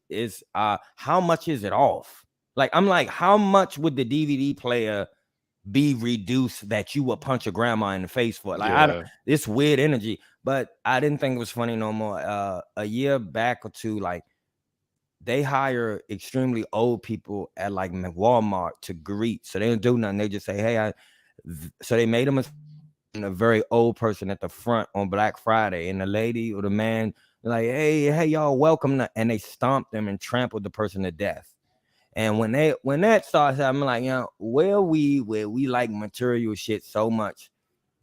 is how much is it off? Like I'm like, how much would the DVD player be reduced that you would punch a grandma in the face for? Like I don't, Yeah, it's weird energy, but I didn't think it was funny no more. A year back or two, like they hire extremely old people at like Walmart to greet, so they don't do nothing. They just say, "Hey," so they made them a very old person at the front on Black Friday, and the lady or the man like, "Hey, y'all, welcome," and they stomped them and trampled the person to death. And when that starts, I'm like, where we like material shit so much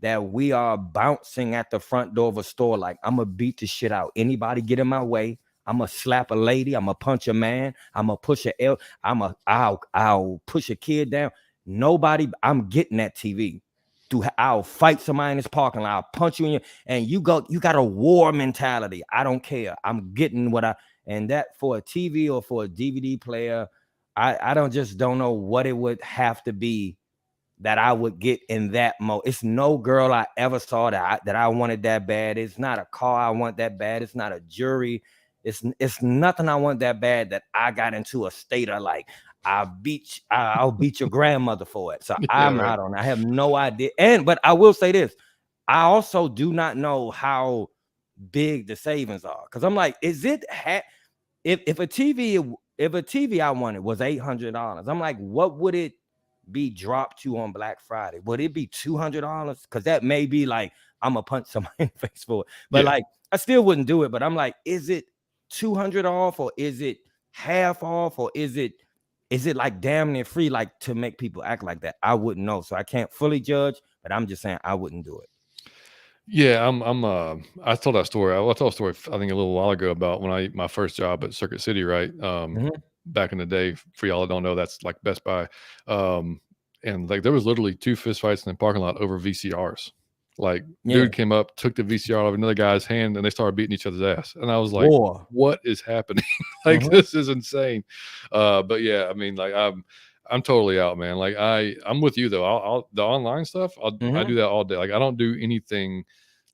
that we are bouncing at the front door of a store, like I'm gonna beat the shit out. Anybody get in my way, I'm gonna slap a lady, I'm gonna punch a man, I'm gonna push a L, I'll push a kid down. Nobody, I'm getting that TV. I'll fight somebody in this parking lot, I'll punch you in your, and you got a war mentality. I don't care. I'm getting and that for a TV or for a DVD player, I don't know what it would have to be that I would get in that mode. It's no girl I ever saw that I wanted that bad. It's not a car I want that bad. It's not a jury. It's nothing I want that bad that I got into a state of like I'll beat your grandmother for it. So Yeah, I'm right. out on. I have no idea. But I will say this: I also do not know how big the savings are, because I'm like, is it if a TV I wanted was $800, I'm like, what would it be dropped to on Black Friday? Would it be $200? Because that may be like I'm gonna punch somebody in the face for it, but Yeah. like I still wouldn't do it. But I'm like, is it 200 off, or is it half off, or is it like damn near free, like to make people act like that? I wouldn't know, so I can't fully judge, but I'm just saying I wouldn't do it. Yeah, I told that story. I told a story I think a little while ago about when my first job at Circuit City, right? Mhm. Back in the day, for y'all that don't know, that's like Best Buy. Um, and like there was literally 2 fist fights in the parking lot over VCRs. Like Yeah, dude came up, took the VCR out of another guy's hand, and they started beating each other's ass. And I was like, war. what is happening? Like Mhm. this is insane. But yeah, I mean, like I'm totally out, man. Like I'm with you though. I'll the online stuff, I Mhm. do that all day. Like I don't do anything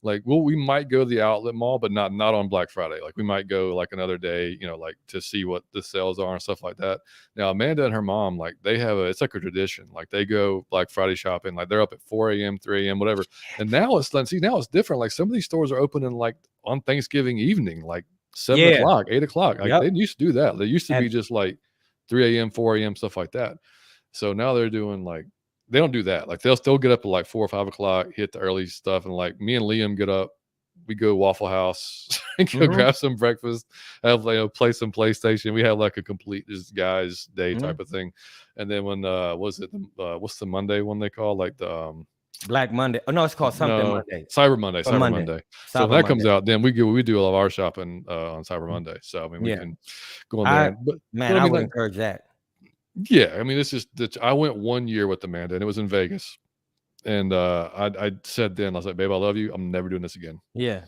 like, well, we might go to the outlet mall, but not on Black Friday. Like we might go like another day, like to see what the sales are and stuff like that. Now Amanda and her mom, like they have it's like a tradition. Like they go Black Friday shopping, like they're up at 4 a.m., 3 a.m., whatever. And now now it's different. Like some of these stores are opening like on Thanksgiving evening, like 7 Yeah. o'clock, 8 o'clock. Like Yep. they used to do that. They used to be And just like 3 a.m., 4 a.m., stuff like that. So now they're doing like they don't do that. Like they'll still get up at like 4 or 5 o'clock, hit the early stuff, and like me and Liam get up, we go Waffle House and go mhm. grab some breakfast, have play some PlayStation. We have like a complete just guys day Mhm. type of thing. And then when was it what's the Monday one they call like the Black Monday. Oh no, it's called something no Monday. Cyber Monday, For Cyber Monday. Monday. So when Cyber that comes Monday. out, then we do all of our shopping on Cyber Monday. So I mean we Yeah. can go in there I and but Man, I I mean would like encourage that. yeah, I mean it's just that I went 1 year with Amanda and it was in Vegas. And I said then, I was like, babe, I love you. I'm never doing this again. Yeah.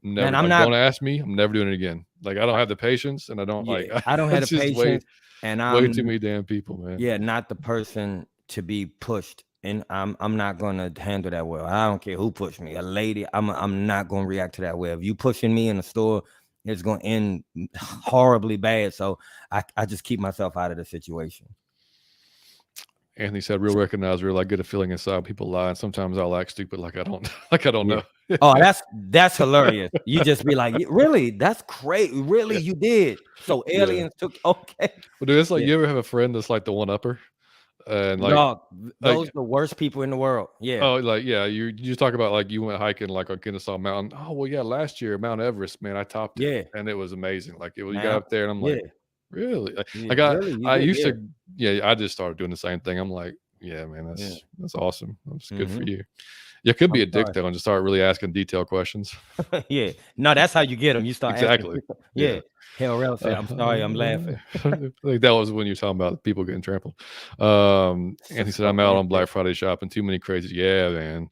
Man, Never I'm like, not don't ask me. I'm never doing it again. Like, I don't I, have the patience, and I don't like. yeah, I don't have the It's just way, patience, and way too many damn people, man. not the person to be pushed. And I'm not gonna handle that well. I don't care who pushed me. A lady, I'm not gonna react to that well. If you pushing me in the store, it's gonna end horribly bad. So I just keep myself out of the situation. Anthony said, "Real recognize, real. I get a feeling inside people lie, and sometimes I'll act stupid, like I don't, like I don't Yeah. know." Oh, that's hilarious. You just be like, really? That's crazy. Really, Yeah, you did. So yeah. aliens took okay. But dude, it's like Yeah. you ever have a friend that's like the one upper, and Dog, those like are the worst people in the world. Yeah. oh, like yeah, you just talk about like you went hiking like on Kennesaw Mountain. Oh well, yeah, last year Mount Everest, man, I topped it, Yeah. and it was amazing. Like you got Man. up there, and I'm Yeah. like, really? Yeah. Like Really, you I did. used Yeah. to, yeah, I just started doing the same thing. I'm like, yeah, man, Yeah. that's awesome. That's good for Hmm. you. You could be I'm a dick sorry. though, and just start really asking detailed questions. Yeah. No, that's how you get them. You start asking. Exactly. Yeah. Yeah. Hell Rel said, I'm sorry, I'm laughing. Like that was when you're talking about people getting trampled. And he said, So I'm out on yeah, Black Friday shopping. Too many crazy. Yeah, man.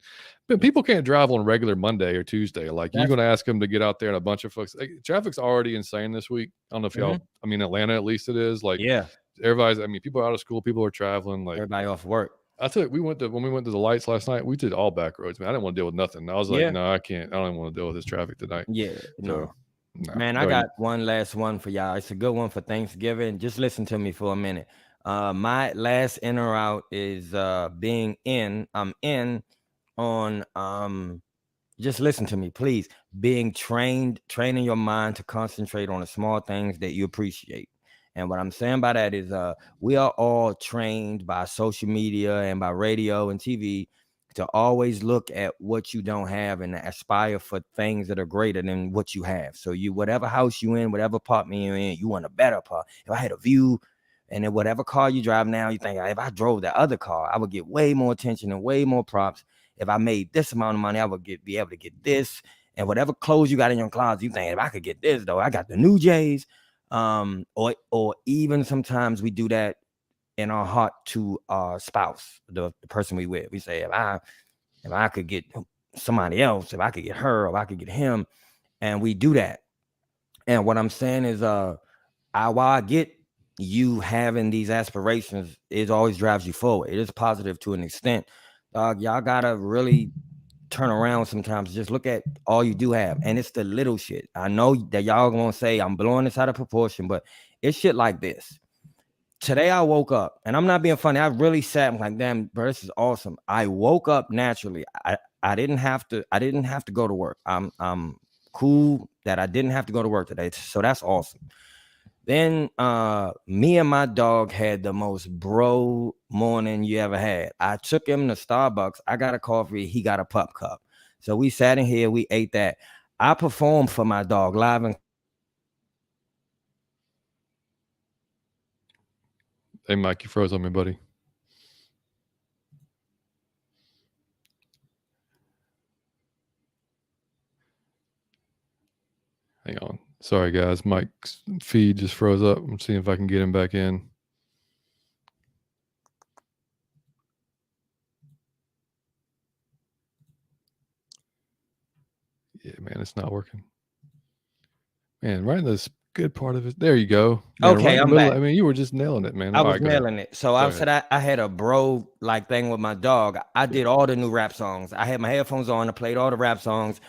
But people can't drive on regular Monday or Tuesday. Like you're that's going to ask them to get out there and a bunch of folks. Like, traffic's already insane this week. I don't know if mhm. y'all. I mean, Atlanta at least it is. Like Yeah. everybody's. I mean, people are out of school. People are traveling. Like Everybody off work. I tell you, when we went to the lights last night. We did all back roads. Man, I didn't want to deal with nothing. I was like, Yeah. no, I can't. I don't even want to deal with this traffic tonight. Yeah. So, No. no. Man, I Go ahead. got one last one for y'all. It's a good one for Thanksgiving. Just listen to me for a minute. My last in or out is being in. I'm in on just listen to me, please. Being training your mind to concentrate on the small things that you appreciate. And what I'm saying by that is we are all trained by social media and by radio and TV to always look at what you don't have and aspire for things that are greater than what you have. So you whatever house you in, whatever apartment you're in, you want a better part. If I had a view, and then whatever car you drive now, you think if I drove that other car, I would get way more attention and way more props. If I made this amount of money, I would be able to get this. And whatever clothes you got in your closet, you think if I could get this though, I got the new J's. Or even sometimes we do that in our heart to our spouse, the person we with. We say if I could get somebody else, if I could get her, or if I could get him, and we do that. And what I'm saying is, while I get you having these aspirations, it always drives you forward. It is positive to an extent. Y'all gotta really turn around sometimes. Just look at all you do have, and it's the little shit. I know that y'all gonna say I'm blowing this out of proportion, but it's shit like this. Today I woke up, and I'm not being funny. I really sat and like, damn, bro, this is awesome. I woke up naturally. I didn't have to. I didn't have to go to work. I'm cool that I didn't have to go to work today. So that's awesome. Then me and my dog had the most bro morning you ever had. I took him to Starbucks. I got a coffee. He got a pup cup. So we sat in here. We ate that. I performed for my dog live and. Hey, Mike, you froze on me, buddy. Hang on. Sorry, guys. Mike's feed just froze up. I'm seeing if I can get him back in. Yeah, man, it's not working. Man, right in this good part of it. There you go. Man, Okay, right in the I'm middle. back. I mean, you were just nailing it, man. I All was right, go ahead. nailing it. So Go I ahead. said I had a bro like thing with my dog. I did all the new rap songs. I had my headphones on. I played all the rap songs.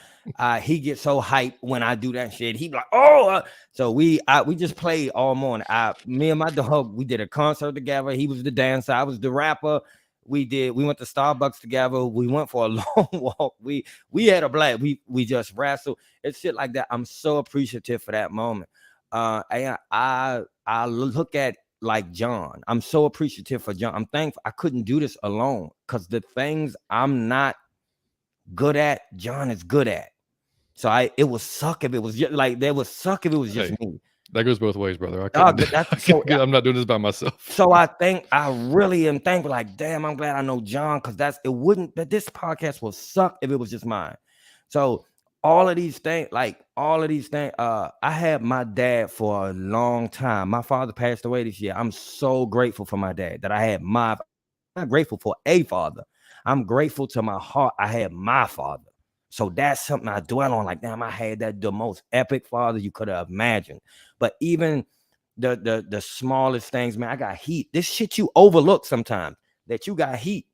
He gets so hyped when I do that shit. He be like, oh, so we just played all morning. Me and my dog, we did a concert together. He was the dancer. I was the rapper. We went to Starbucks together. We went for a long walk. We had a blast. We just wrestled. It's shit like that. I'm so appreciative for that moment. And I look at like John. I'm so appreciative for John. I'm thankful I couldn't do this alone because the things I'm not good at, John is good at. So it would suck if it was just like that would suck if it was just me. That goes both ways, brother. I'm not doing this by myself. So I really am thankful. Like, damn, I'm glad I know John because but this podcast will suck if it was just mine. So all of these things, I had my dad for a long time. My father passed away this year. I'm so grateful for my dad that I had I'm not grateful for a father. I'm grateful to my heart I had my father. So that's something I dwell on. Like, damn, I had the most epic father you could have imagined. But even the smallest things, man, I got heat. This shit you overlook sometimes that you got heat.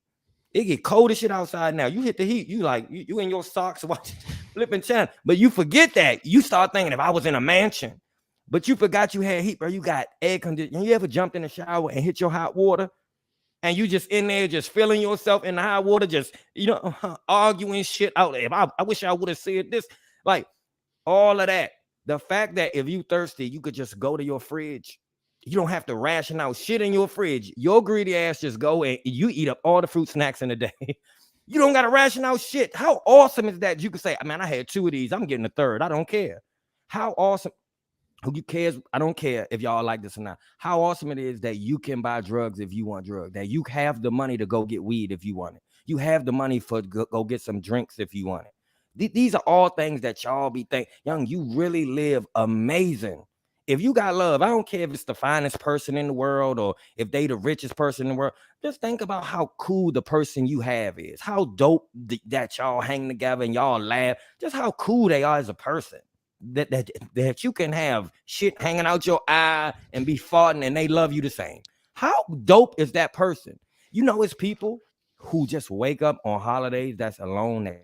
It get cold as shit outside now. You hit the heat. You like you in your socks watching flipping channel, but you forget that. You start thinking if I was in a mansion, but you forgot you had heat, bro. You got air conditioning. You ever jumped in the shower and hit your hot water, and you just in there just feeling yourself in the hot water, just arguing shit out. If I wish I would have said this, like all of that. The fact that if you thirsty, you could just go to your fridge. You don't have to ration out shit in your fridge. Your greedy ass just go and you eat up all the fruit snacks in the day. You don't got to ration out shit. How awesome is that? You can say, man, I had 2 of these. I'm getting a third. I don't care. How awesome. Who cares? I don't care if y'all like this or not. How awesome it is that you can buy drugs if you want drugs. That you have the money to go get weed if you want it. You have the money for go get some drinks if you want it. These are all things that y'all be thinking, young, you really live amazing. If you got love, I don't care if it's the finest person in the world or if they the richest person in the world. Just think about how cool the person you have is. How dope that y'all hang together and y'all laugh. Just how cool they are as a person. That you can have shit hanging out your eye and be farting and they love you the same. How dope is that person? You know, it's people who just wake up on holidays that's alone,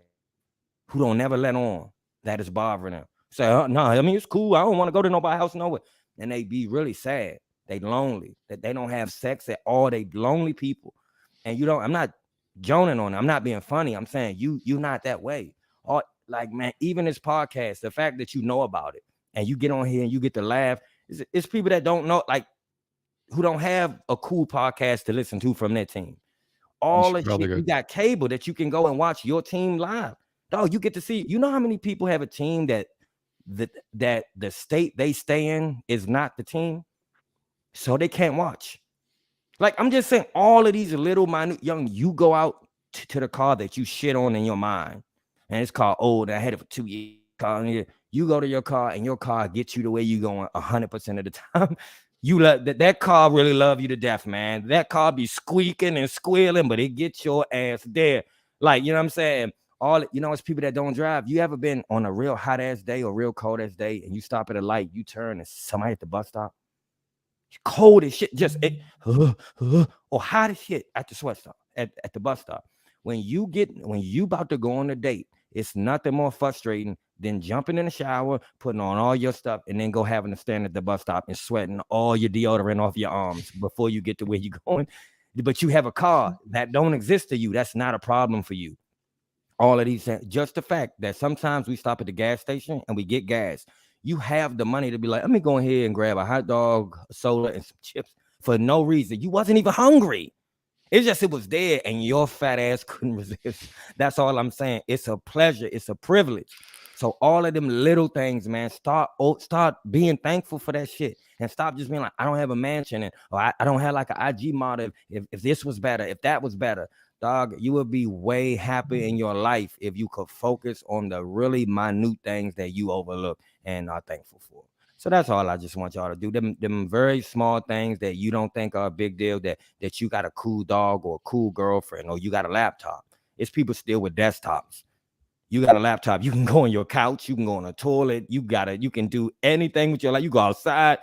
who don't never let on that is bothering them. Say, no, I mean, it's cool. I don't want to go to nobody's house nowhere. And they be really sad. They lonely. That they don't have sex at all. They lonely people. And I'm not joning on it. I'm not being funny. I'm saying you're not that way. Or like, man, even this podcast, the fact that you know about it and you get on here and you get to laugh, it's people that don't know, like, who don't have a cool podcast to listen to from their team. All the shit, you got cable that you can go and watch your team live. Dog, you get to see, you know how many people have a team that the state they stay in is not the team, so they can't watch. Like, I'm just saying, all of these little minute you go out to the car that you shit on in your mind, and it's called old. I had it for 2 years. You go to your car, and your car gets you the way you going 100% of the time. You love that car really love you to death, man. That car be squeaking and squealing, but it gets your ass there. Like, you know what I'm saying? It's people that don't drive. You ever been on a real hot ass day or real cold ass day and you stop at a light, you turn and somebody at the bus stop? cold as shit, just it, or hot as shit at the sweat stop, at the bus stop. When you about to go on a date, it's nothing more frustrating than jumping in the shower, putting on all your stuff, and then go having to stand at the bus stop and sweating all your deodorant off your arms before you get to where you're going. But you have a car that don't exist to you. That's not a problem for you. All of these things, just the fact that sometimes we stop at the gas station and we get gas. You have the money to be like, let me go ahead and grab a hot dog, a soda, and some chips for no reason. You wasn't even hungry. It's just it was there, and your fat ass couldn't resist. That's all I'm saying. It's a pleasure. It's a privilege. So all of them little things, man, start being thankful for that shit, and stop just being like, I don't have a mansion, and or I don't have like an IG model. If this was better, if that was better, dog, you would be way happier in your life if you could focus on the really minute things that you overlook and are thankful for. So that's all I just want y'all to do. Them very small things that you don't think are a big deal, that you got a cool dog or a cool girlfriend or you got a laptop. It's people still with desktops. You got a laptop. You can go on your couch. You can go on a toilet. You can do anything with your life. You go outside.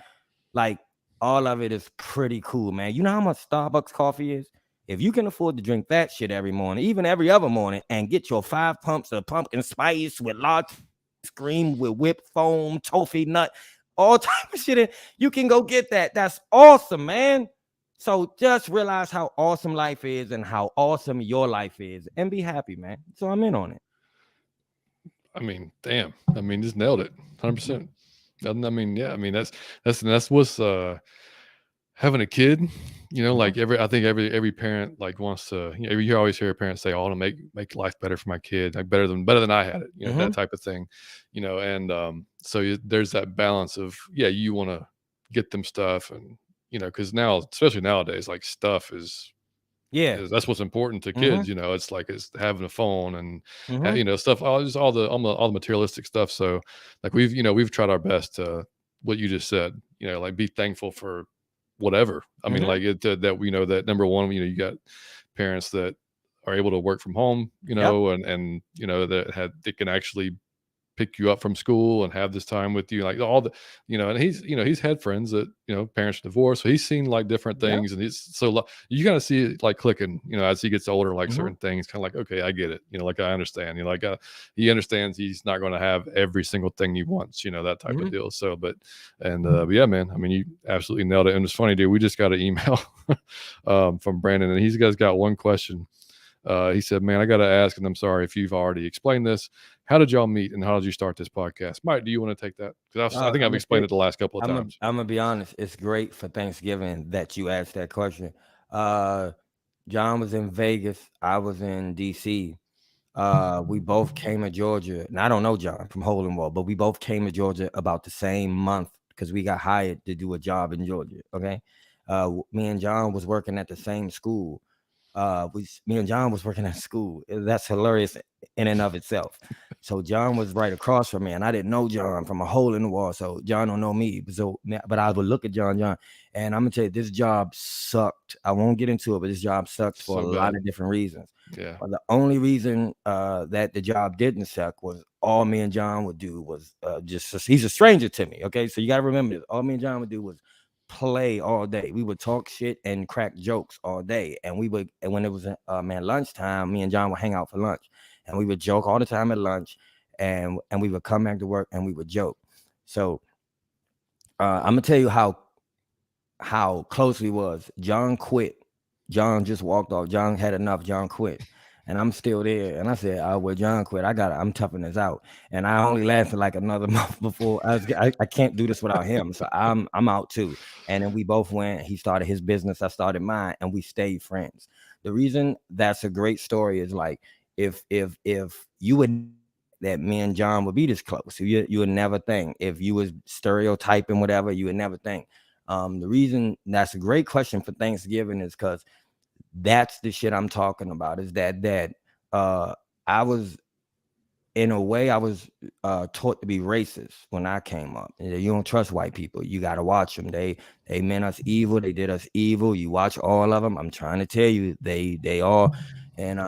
Like, all of it is pretty cool, man. You know how much Starbucks coffee is? If you can afford to drink that shit every morning, even every other morning, and get your 5 pumps of pumpkin spice with large cream, with whipped foam, toffee nut, all type of shit, you can go get that. That's awesome, man. So just realize how awesome life is and how awesome your life is, and be happy, man. So I'm in on it. I mean, damn. I mean, just nailed it, 100%. I mean, yeah. I mean, that's what's having a kid. You know, like I think every parent like wants to. You know, you always hear parents say, "Oh, I want to make life better for my kid, like better than I had it." You know, that type of thing. You know, and so there's that balance of you want to get them stuff, and because now, especially nowadays, like stuff is that's what's important to kids. You know, it's like it's having a phone and stuff, all the materialistic stuff. So like we've tried our best to what you just said. Like be thankful for whatever. I mean, like that we know that number one, you got parents that are able to work from home, and that they can actually pick you up from school and have this time with you, like all the, and he's had friends that, parents divorced. So he's seen like different things, and he's so you kind of see it like clicking, as he gets older, like certain things kind of like, okay, I get it. Like I understand, he understands he's not going to have every single thing he wants, that type of deal. So, but yeah, man, I mean, you absolutely nailed it. And it's funny, dude, we just got an email from Brandon, and he's got one question. He said, man, I got to ask, and I'm sorry if you've already explained this. How did y'all meet, and how did you start this podcast? Mike, do you want to take that? Because I think I've explained it the last couple of times. I'm going to be honest. It's great for Thanksgiving that you asked that question. John was in Vegas. I was in D.C. We both came to Georgia. And I don't know John from Hole in Wall, but we both came to Georgia about the same month because we got hired to do a job in Georgia, okay? Me and John was working at the same school. Me and John was working at school. That's hilarious in and of itself. So John was right across from me, and I didn't know John from a hole in the wall. So John don't know me. So, but I would look at John, and I'm gonna tell you, this job sucked. I won't get into it, but this job sucked for a lot of different reasons. Yeah. The only reason that the job didn't suck was all me and John would do was he's a stranger to me. Okay, so you gotta remember this. All me and John would do was play all day. We would talk shit and crack jokes all day, and when it was lunchtime, me and John would hang out for lunch, and we would joke all the time at lunch, and we would come back to work and we would joke. So I'm gonna tell you how close we was. John quit. John just walked off. John had enough. John quit. And I'm still there. And I said, well, John quit. I'm toughing this out. And I only lasted like another month before I can't do this without him. So I'm out too. And then we both went. He started his business. I started mine, and we stayed friends. The reason that's a great story is like, if you would that me and John would be this close, you would never think. If you was stereotyping whatever, you would never think. The reason that's a great question for Thanksgiving is because that's the shit I'm talking about. Is that I was, in a way, I was taught to be racist when I came up. You don't trust white people. You got to watch them. They meant us evil. They did us evil. You watch all of them. I'm trying to tell you, they all. And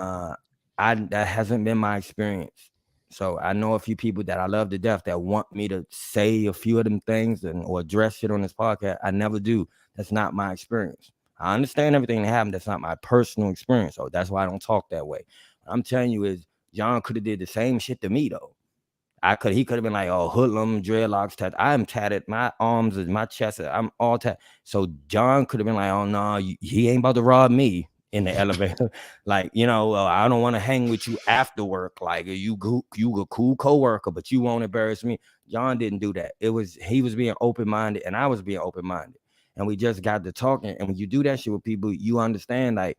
that hasn't been my experience. So I know a few people that I love to death that want me to say a few of them things or address shit on this podcast. I never do. That's not my experience. I understand everything that happened. That's not my personal experience. So that's why I don't talk that way. What I'm telling you is John could have did the same shit to me though. He could have been like, oh, hoodlum, dreadlocks, tat. I am tatted. My arms and my chest, I'm all tatted. So John could have been like, oh no, he ain't about to rob me in the elevator. Like, I don't want to hang with you after work. Like you a cool coworker, but you won't embarrass me. John didn't do that. He was being open-minded and I was being open-minded. And we just got to talking. And when you do that shit with people, you understand like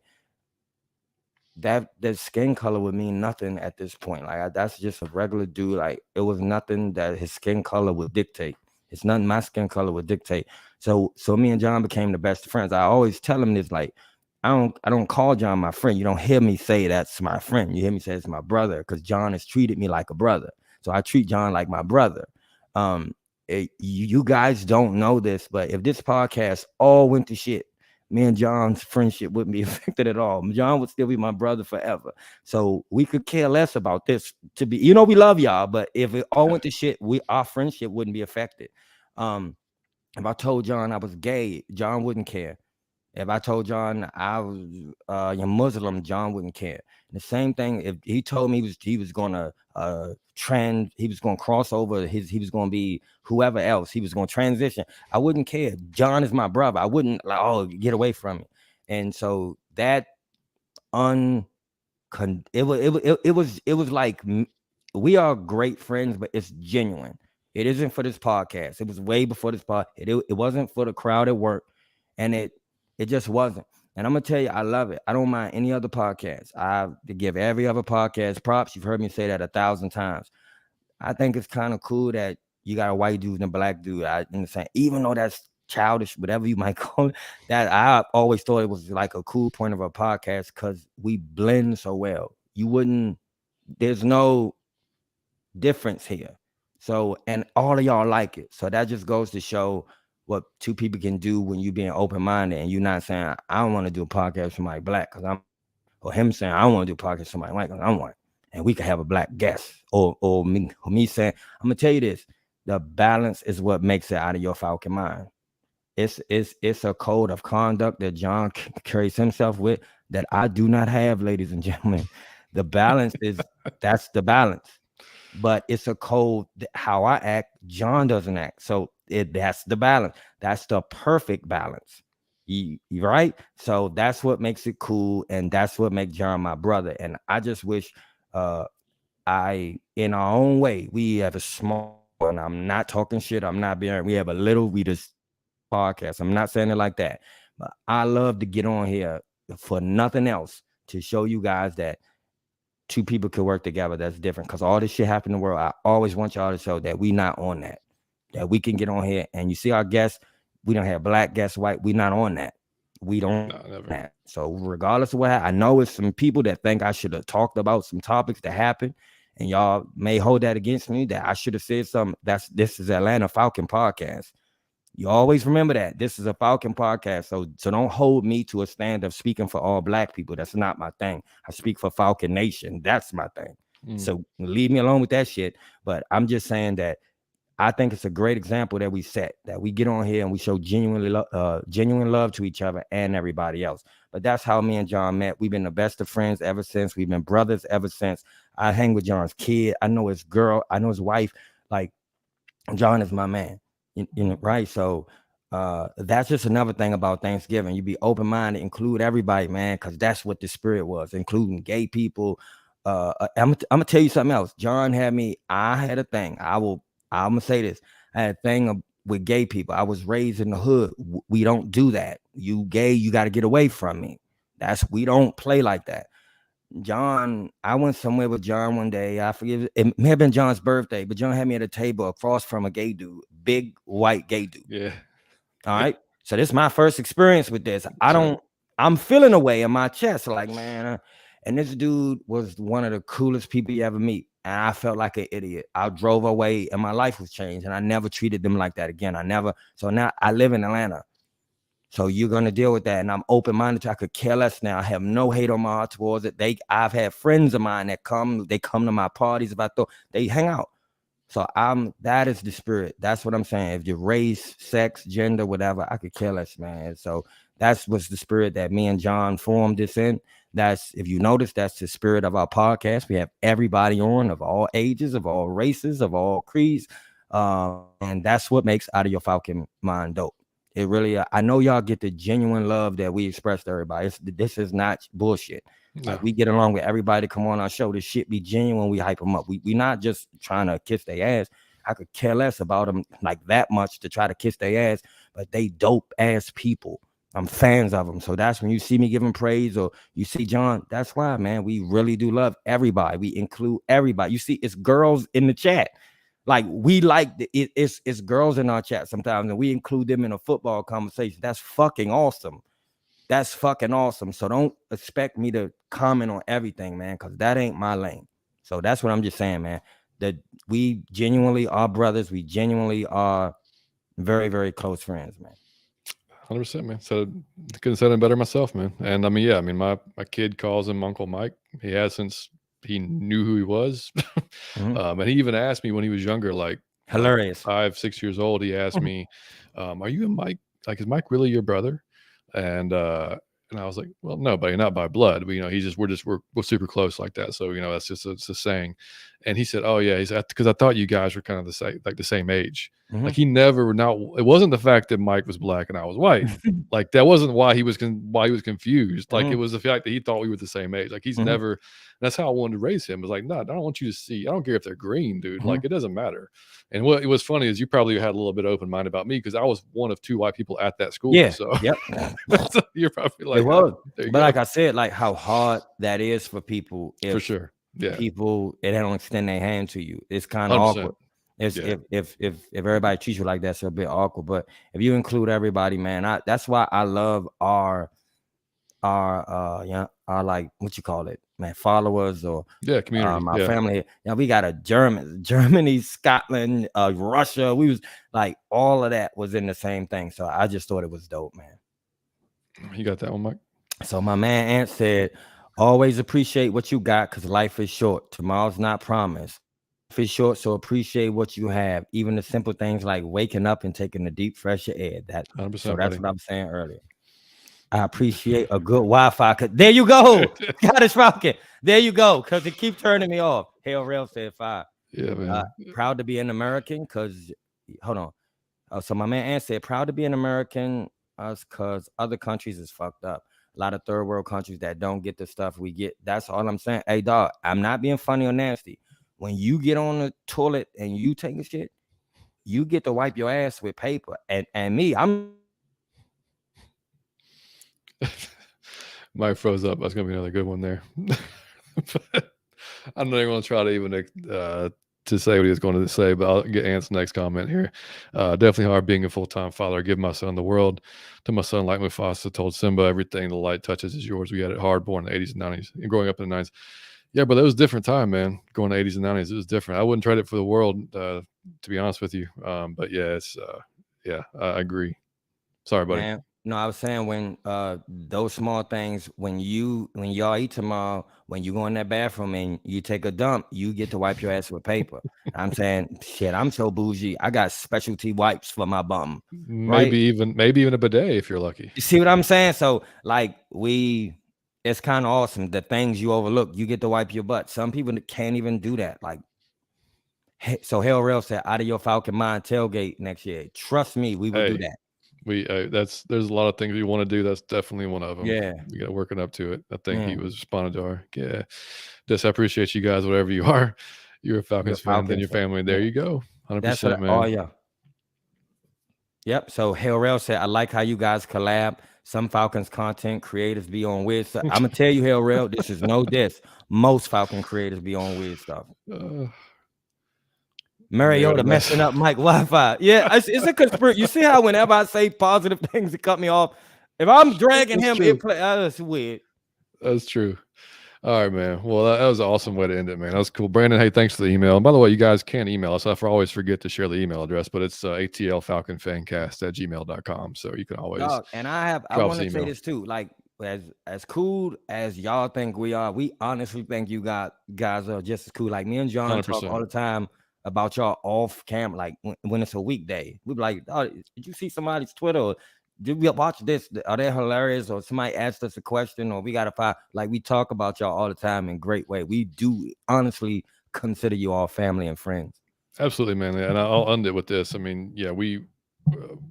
that skin color would mean nothing at this point. Like that's just a regular dude. Like it was nothing that his skin color would dictate. It's nothing my skin color would dictate. So me and John became the best friends. I always tell him this, like, I don't call John my friend. You don't hear me say that's my friend. You hear me say it's my brother because John has treated me like a brother. So I treat John like my brother. You guys don't know this, but if this podcast all went to shit, me and John's friendship wouldn't be affected at all. John would still be my brother forever. So we could care less about this to be, we love y'all, but if it all went to shit, our friendship wouldn't be affected. If I told John I was gay, John wouldn't care. If I told John I was a Muslim, John wouldn't care. And the same thing if he told me he was gonna he was gonna cross over he was gonna be whoever else, he was gonna transition. I wouldn't care. John is my brother. I wouldn't like, oh, get away from me. And so that it was like we are great friends, but it's genuine. It isn't for this podcast. It was way before this podcast. It wasn't for the crowd at work, and it just wasn't. And I'm gonna tell you, I love it. I don't mind any other podcast. I give every other podcast props. You've heard me say that 1,000 times. I think it's kind of cool that you got a white dude and a black dude. I understand, even though that's childish, whatever you might call it. That I always thought it was like a cool point of a podcast because we blend so well. There's no difference here. So, and all of y'all like it. So that just goes to show what two people can do when you being open-minded and you're not saying, I don't want to do a podcast with somebody black because I'm, or him saying, I don't want to do a podcast with somebody white because I'm white. And we could have a black guest. Or me saying, I'm going to tell you this, the balance is what makes it out of your Falcon mind. It's a code of conduct that John carries himself with that I do not have, ladies and gentlemen. The balance that's the balance. But it's a code that how I act, John doesn't act. So that's the balance. That's the perfect balance. You right? So that's what makes it cool, and that's what makes John my brother. And I just wish in our own way, we have a small, and I'm not talking shit. I'm not being, we have a little, we just podcast. I'm not saying it like that. But I love to get on here for nothing else to show you guys that two people could work together. That's different because all this shit happen in the world. I always want y'all to show that we not on that we can get on here and you see our guests. We don't have black guests, white. We not on that. We don't that. So regardless of what I know, it's some people that think I should have talked about some topics that happened, and y'all may hold that against me that I should have said something. This is Atlanta Falcon podcast. You always remember that this is a Falcon podcast. So don't hold me to a stand of speaking for all black people. That's not my thing. I speak for Falcon Nation. That's my thing. So leave me alone with that shit. But I'm just saying that I think it's a great example that we set, that we get on here and we show genuine love to each other and everybody else. But that's how me and John met. We've been the best of friends ever since. We've been brothers ever since. I hang with John's kid. I know his girl. I know his wife. Like, John is my man. Right? So that's just another thing about Thanksgiving. You be open-minded, include everybody, man, because that's what the spirit was, including gay people. I'm gonna tell you something else. John had me. I had a thing. I'm gonna say this. I had a thing with gay people. I was raised in the hood. We don't do that. You gay, you got to get away from me. We don't play like that. John, I went somewhere with John one day. I forget, it may have been John's birthday, but John had me at a table across from a gay dude, big white gay dude. Yeah. All right. So this is my first experience with this. I'm feeling away in my chest, like, man. And this dude was one of the coolest people you ever meet. And I felt like an idiot. I drove away and my life was changed. And I never treated them like that again. So now I live in Atlanta. So you're gonna deal with that, and I'm open-minded. I could care less now. I have no hate on my heart towards it. I've had friends of mine that come to my parties. If I thought they hang out, so that is the spirit. That's what I'm saying. If your race, sex, gender, whatever, I could care less, man. So that's what's the spirit that me and John formed this in. That's, if you notice, that's the spirit of our podcast. We have everybody on of all ages, of all races, of all creeds, and that's what makes Out of Your Falcon Mind dope. It really, I know y'all get the genuine love that we express to everybody. This is not bullshit. No. Like, we get along with everybody. Come on our show. This shit be genuine. We hype them up. We not just trying to kiss their ass. I could care less about them like that much to try to kiss their ass, but they dope ass people. I'm fans of them. So that's when you see me giving praise, or you see John, that's why, man, we really do love everybody. We include everybody. You see, it's girls in the chat. Like, we like it's girls in our chat sometimes, and we include them in a football conversation. That's fucking awesome. That's fucking awesome. So don't expect me to comment on everything, man, because that ain't my lane. So that's what I'm just saying, man. That we genuinely are brothers. We genuinely are very, very close friends, man. 100%, man. So couldn't say it better myself, man. And I mean, yeah, I mean, my kid calls him Uncle Mike. He has since he knew who he was. And he even asked me when he was younger, like hilarious, 5, 6 years old. He asked me, "Are you and Mike? Like, is Mike really your brother?" And I was like, "Well, no, buddy, not by blood. But, you know, we're super close like that. So, you know, that's just it's a saying." And he said, "Oh yeah," he said, "because I thought you guys were kind of the same age." Like, he never it wasn't the fact that Mike was black and I was white. Like, that wasn't why he was confused. Like, it was the fact that he thought we were the same age. Like, he's never. That's how I wanted to raise him. It was like, no, I don't want you to see. I don't care if they're green, dude. Like, it doesn't matter. And what it was funny is you probably had a little bit open mind about me because I was one of 2 white people at that school. Yeah. So yep. so you're probably like, it was. But like I said, like, how hard that is for people. For sure. Yeah. People, they don't extend their hand to you. It's kind of awkward. It's if everybody treats you like that, it's a bit awkward. But if you include everybody, man, that's why I love our like, what you call it, man, followers, or community. My family. You know, we got Germany, Scotland, Russia. We was like, all of that was in the same thing. So I just thought it was dope, man. You got that one, Mike? So my man Ant said, always appreciate what you got because life is short. Tomorrow's not promised. Life is short, so appreciate what you have. Even the simple things like waking up and taking a deep, fresh air. So that's what I'm saying earlier. I appreciate a good Wi-Fi. There you go. Got it, Falcon. There you go. Because it keeps turning me off. Hell Rail said 5. Yeah, man. Proud to be an American because, hold on. So my man Ant said, proud to be an American because other countries is fucked up. A lot of third world countries that don't get the stuff we get. That's all I'm saying. Hey, dog, I'm not being funny or nasty. When you get on the toilet and you take a shit, you get to wipe your ass with paper. And me, I'm. Mike froze up. That's gonna be another good one there. But I'm not even gonna try to even to say what he was going to say, but I'll get Ant's next comment here. Definitely hard being a full-time father. Give my son the world. To my son, like Mufasa told Simba, everything the light touches is yours. We had it hard born in the 80s and 90s and growing up in the 90s. Yeah, but that was a different time, man. Going to 80s and 90s, it was different. I wouldn't trade it for the world, to be honest with you. But yeah, it's I agree. Sorry, buddy. Man, no, I was saying when those small things, when y'all eat tomorrow, when you go in that bathroom and you take a dump, you get to wipe your ass with paper. I'm saying, shit, I'm so bougie. I got specialty wipes for my bum. Maybe even a bidet if you're lucky. You see what I'm saying? So like it's kind of awesome. The things you overlook, you get to wipe your butt. Some people can't even do that. Like, so Hell Rail said, out of your Falcon Mind tailgate next year. Trust me, we will do that. There's a lot of things we want to do. That's definitely one of them. Yeah, we got working up to it. I think he was responding to our I appreciate you guys, whatever you are. You're a Falcons fan, and your family. There you go. 100%, man. Oh yeah. Yep. So Hell Rail said, I like how you guys collab. Some Falcons content creators be on weird stuff. I'm gonna tell you, Hell Rail, this is no diss. Most Falcon creators be on weird stuff. Mariota messing up Mike Wi-Fi. Yeah, it's a conspiracy. You see how whenever I say positive things, it cut me off. If I'm dragging him, it play. That's weird. That's true. All right, man. Well, that was an awesome way to end it, man. That was cool. Brandon, hey, thanks for the email. And by the way, you guys can email us. I always forget to share the email address, but it's atlfalconfancast@gmail.com. So you can always Dog, and I drop us want an to say email. this too. Like as cool as y'all think we are, we honestly think you guys are just as cool. Like me and John talk all 100%. the time about y'all off camera, like when it's a weekday. We be like, oh, did you see somebody's Twitter? Or did we watch this? Are they hilarious? Or somebody asked us a question, or we gotta find like we talk about y'all all the time in great way. We do honestly consider you all family and friends. Absolutely, man. And I'll end it with this. I mean, yeah,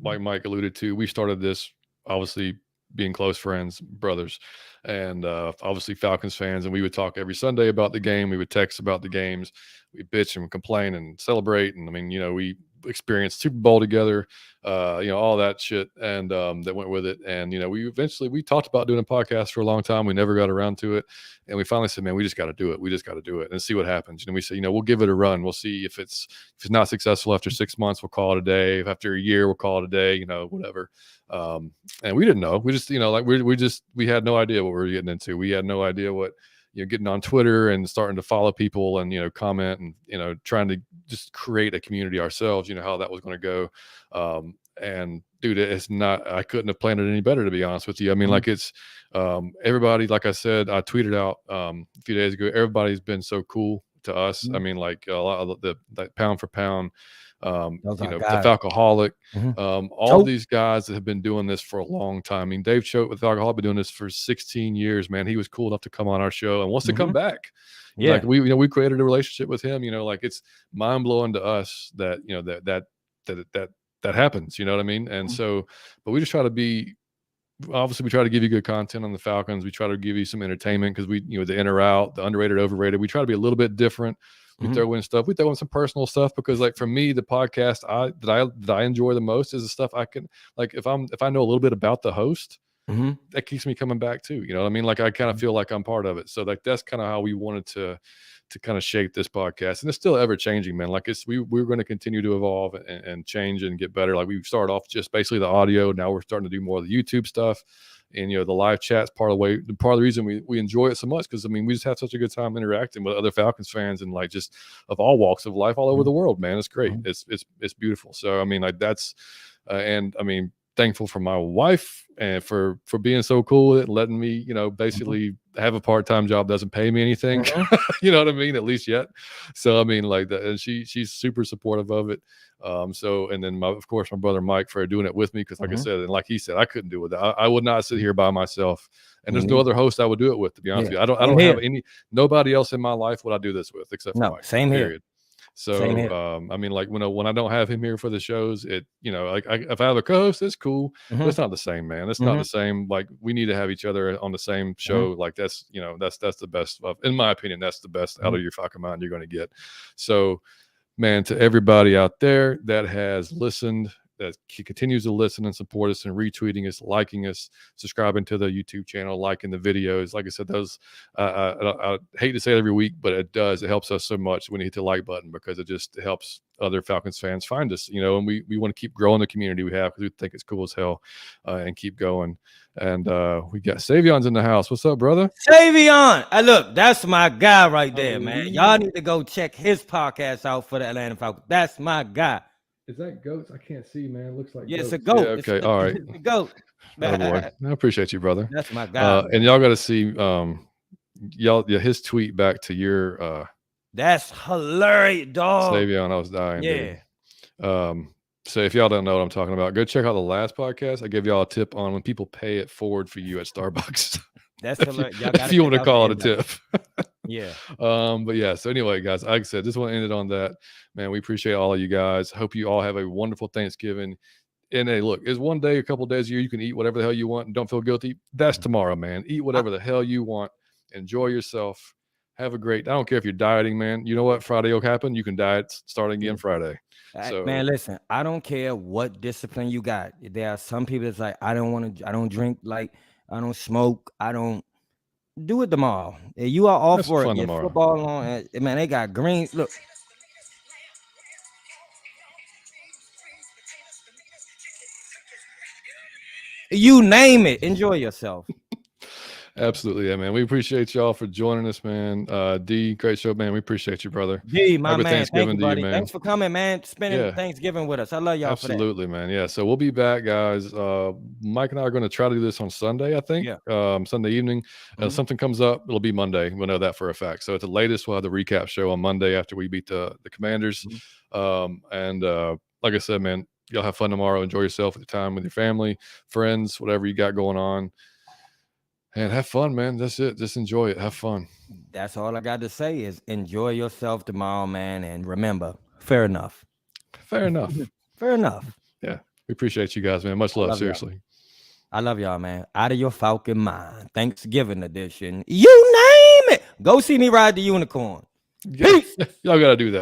like Mike alluded to, we started this obviously being close friends, brothers, and obviously Falcons fans. And we would talk every Sunday about the game. We would text about the games. We bitch and complain and celebrate. And I mean, we experienced Super Bowl together, all that shit, and that went with it. And we talked about doing a podcast for a long time. We never got around to it, and we finally said, man, we just got to do it. We just got to do it and see what happens. And we said, we'll give it a run. We'll see if it's not successful after 6 months, we'll call it a day. If after a year, we'll call it a day. Whatever. And we didn't know. We just, we had no idea what we were getting into. We had no idea what getting on Twitter and starting to follow people and comment and trying to just create a community ourselves. How that was going to go. And dude, it's not. I couldn't have planned it any better, to be honest with you. I mean, like it's everybody. Like I said, I tweeted out a few days ago. Everybody's been so cool to us. I mean, like a lot of the pound for pound. The Falcoholic, all these guys that have been doing this for a long time. I mean, Dave Choate with Falcoholic been doing this for 16 years, man. He was cool enough to come on our show and wants to come back. Yeah. Like we created a relationship with him, like it's mind blowing to us that, that happens, you know what I mean? And so, but we just try to be, obviously we try to give you good content on the Falcons. We try to give you some entertainment because we, the in or out, the underrated, overrated, we try to be a little bit different. We throw in stuff. We throw in some personal stuff because, like, for me, the podcast that I enjoy the most is the stuff I can, like, if I know a little bit about the host, that keeps me coming back too. You know what I mean? Like, I kind of feel like I'm part of it. So, like, that's kind of how we wanted to kind of shape this podcast, and it's still ever changing, man. Like, we're going to continue to evolve and change and get better. Like, we started off just basically the audio. Now we're starting to do more of the YouTube stuff. And the live chat's part of the reason we enjoy it so much, because I mean we just have such a good time interacting with other Falcons fans and like just of all walks of life all over the world, man. It's great. It's beautiful. So I mean, like that's and I mean, thankful for my wife and for being so cool with it and letting me basically have a part-time job, doesn't pay me anything. You know what I mean, at least yet. So I mean, like that, and she's super supportive of it. So, and then of course my brother Mike for doing it with me, because like I said, and like he said, I couldn't do it. I would not sit here by myself, and there's no other host I would do it with, to be honest with you. I don't have nobody else in my life would I do this with except for Mike. Same period. Here. So, I mean, like when I don't have him here for the shows, it, like if I have a co-host, it's cool, but it's not the same, man. It's not the same. Like we need to have each other on the same show. Like that's the best of, in my opinion, that's the best out of your Falcon mind you're going to get. So, man, to everybody out there that has listened, that continues to listen and support us and retweeting us, liking us, subscribing to the YouTube channel, liking the videos. Like I said, those I hate to say it every week, but it does. It helps us so much when you hit the like button, because it just helps other Falcons fans find us, and we want to keep growing the community we have, because we think it's cool as hell, and keep going. And we got Savion's in the house. What's up, brother? Savion. Look, that's my guy right there, man. Y'all need to go check his podcast out for the Atlanta Falcons. That's my guy. Is that goats? I can't see, man. It looks like it's a goat. Yeah, okay, all right. It's a goat. Oh boy, I appreciate you, brother. That's my guy. And y'all got to see his tweet back to your that's hilarious, dog. Savion, I was dying. Yeah. So if y'all don't know what I'm talking about, go check out the last podcast. I gave y'all a tip on when people pay it forward for you at Starbucks. That's hilarious. If you want to call it a tip. Yeah. But yeah, so anyway, guys, like I said, just want to end it on that. Man, we appreciate all of you guys. Hope you all have a wonderful Thanksgiving. And hey, look, it's one day, a couple days a year, you can eat whatever the hell you want and don't feel guilty. That's tomorrow, man. Eat whatever the hell you want. Enjoy yourself. Have a great, I don't care if you're dieting, man. You know what? Friday will happen. You can diet starting again Friday. So, man, listen, I don't care what discipline you got. There are some people that's like, I don't drink, like I don't smoke, I don't. Do it tomorrow. You are all for it. Football on, man. They got greens. Look, you name it. Enjoy yourself. Absolutely, yeah, man. We appreciate y'all for joining us, man. D, great show, man. We appreciate you, brother. D, my Happy man. Thank you, Thanksgiving to you, buddy. man. Thanks for coming, man. Spending Yeah. Thanksgiving with us. I love y'all for that. Absolutely, man. Yeah. So we'll be back, guys. Mike and I are going to try to do this on Sunday, I think. Yeah. Sunday evening. If Mhm. something comes up, it'll be Monday. We'll know that for a fact. So at the latest, we'll have the recap show on Monday after we beat the Commanders. And like I said, man, y'all have fun tomorrow. Enjoy yourself with your time with your family, friends, whatever you got going on. And have fun, man. That's it. Just enjoy it. Have fun. That's all I got to say is enjoy yourself tomorrow, man. And remember, fair enough. Fair enough. Fair enough. Yeah. We appreciate you guys, man. Much love, seriously. I love y'all, man. Out of your Falcon mind. Thanksgiving edition. You name it. Go see me ride the unicorn. Peace. Y'all got to do that.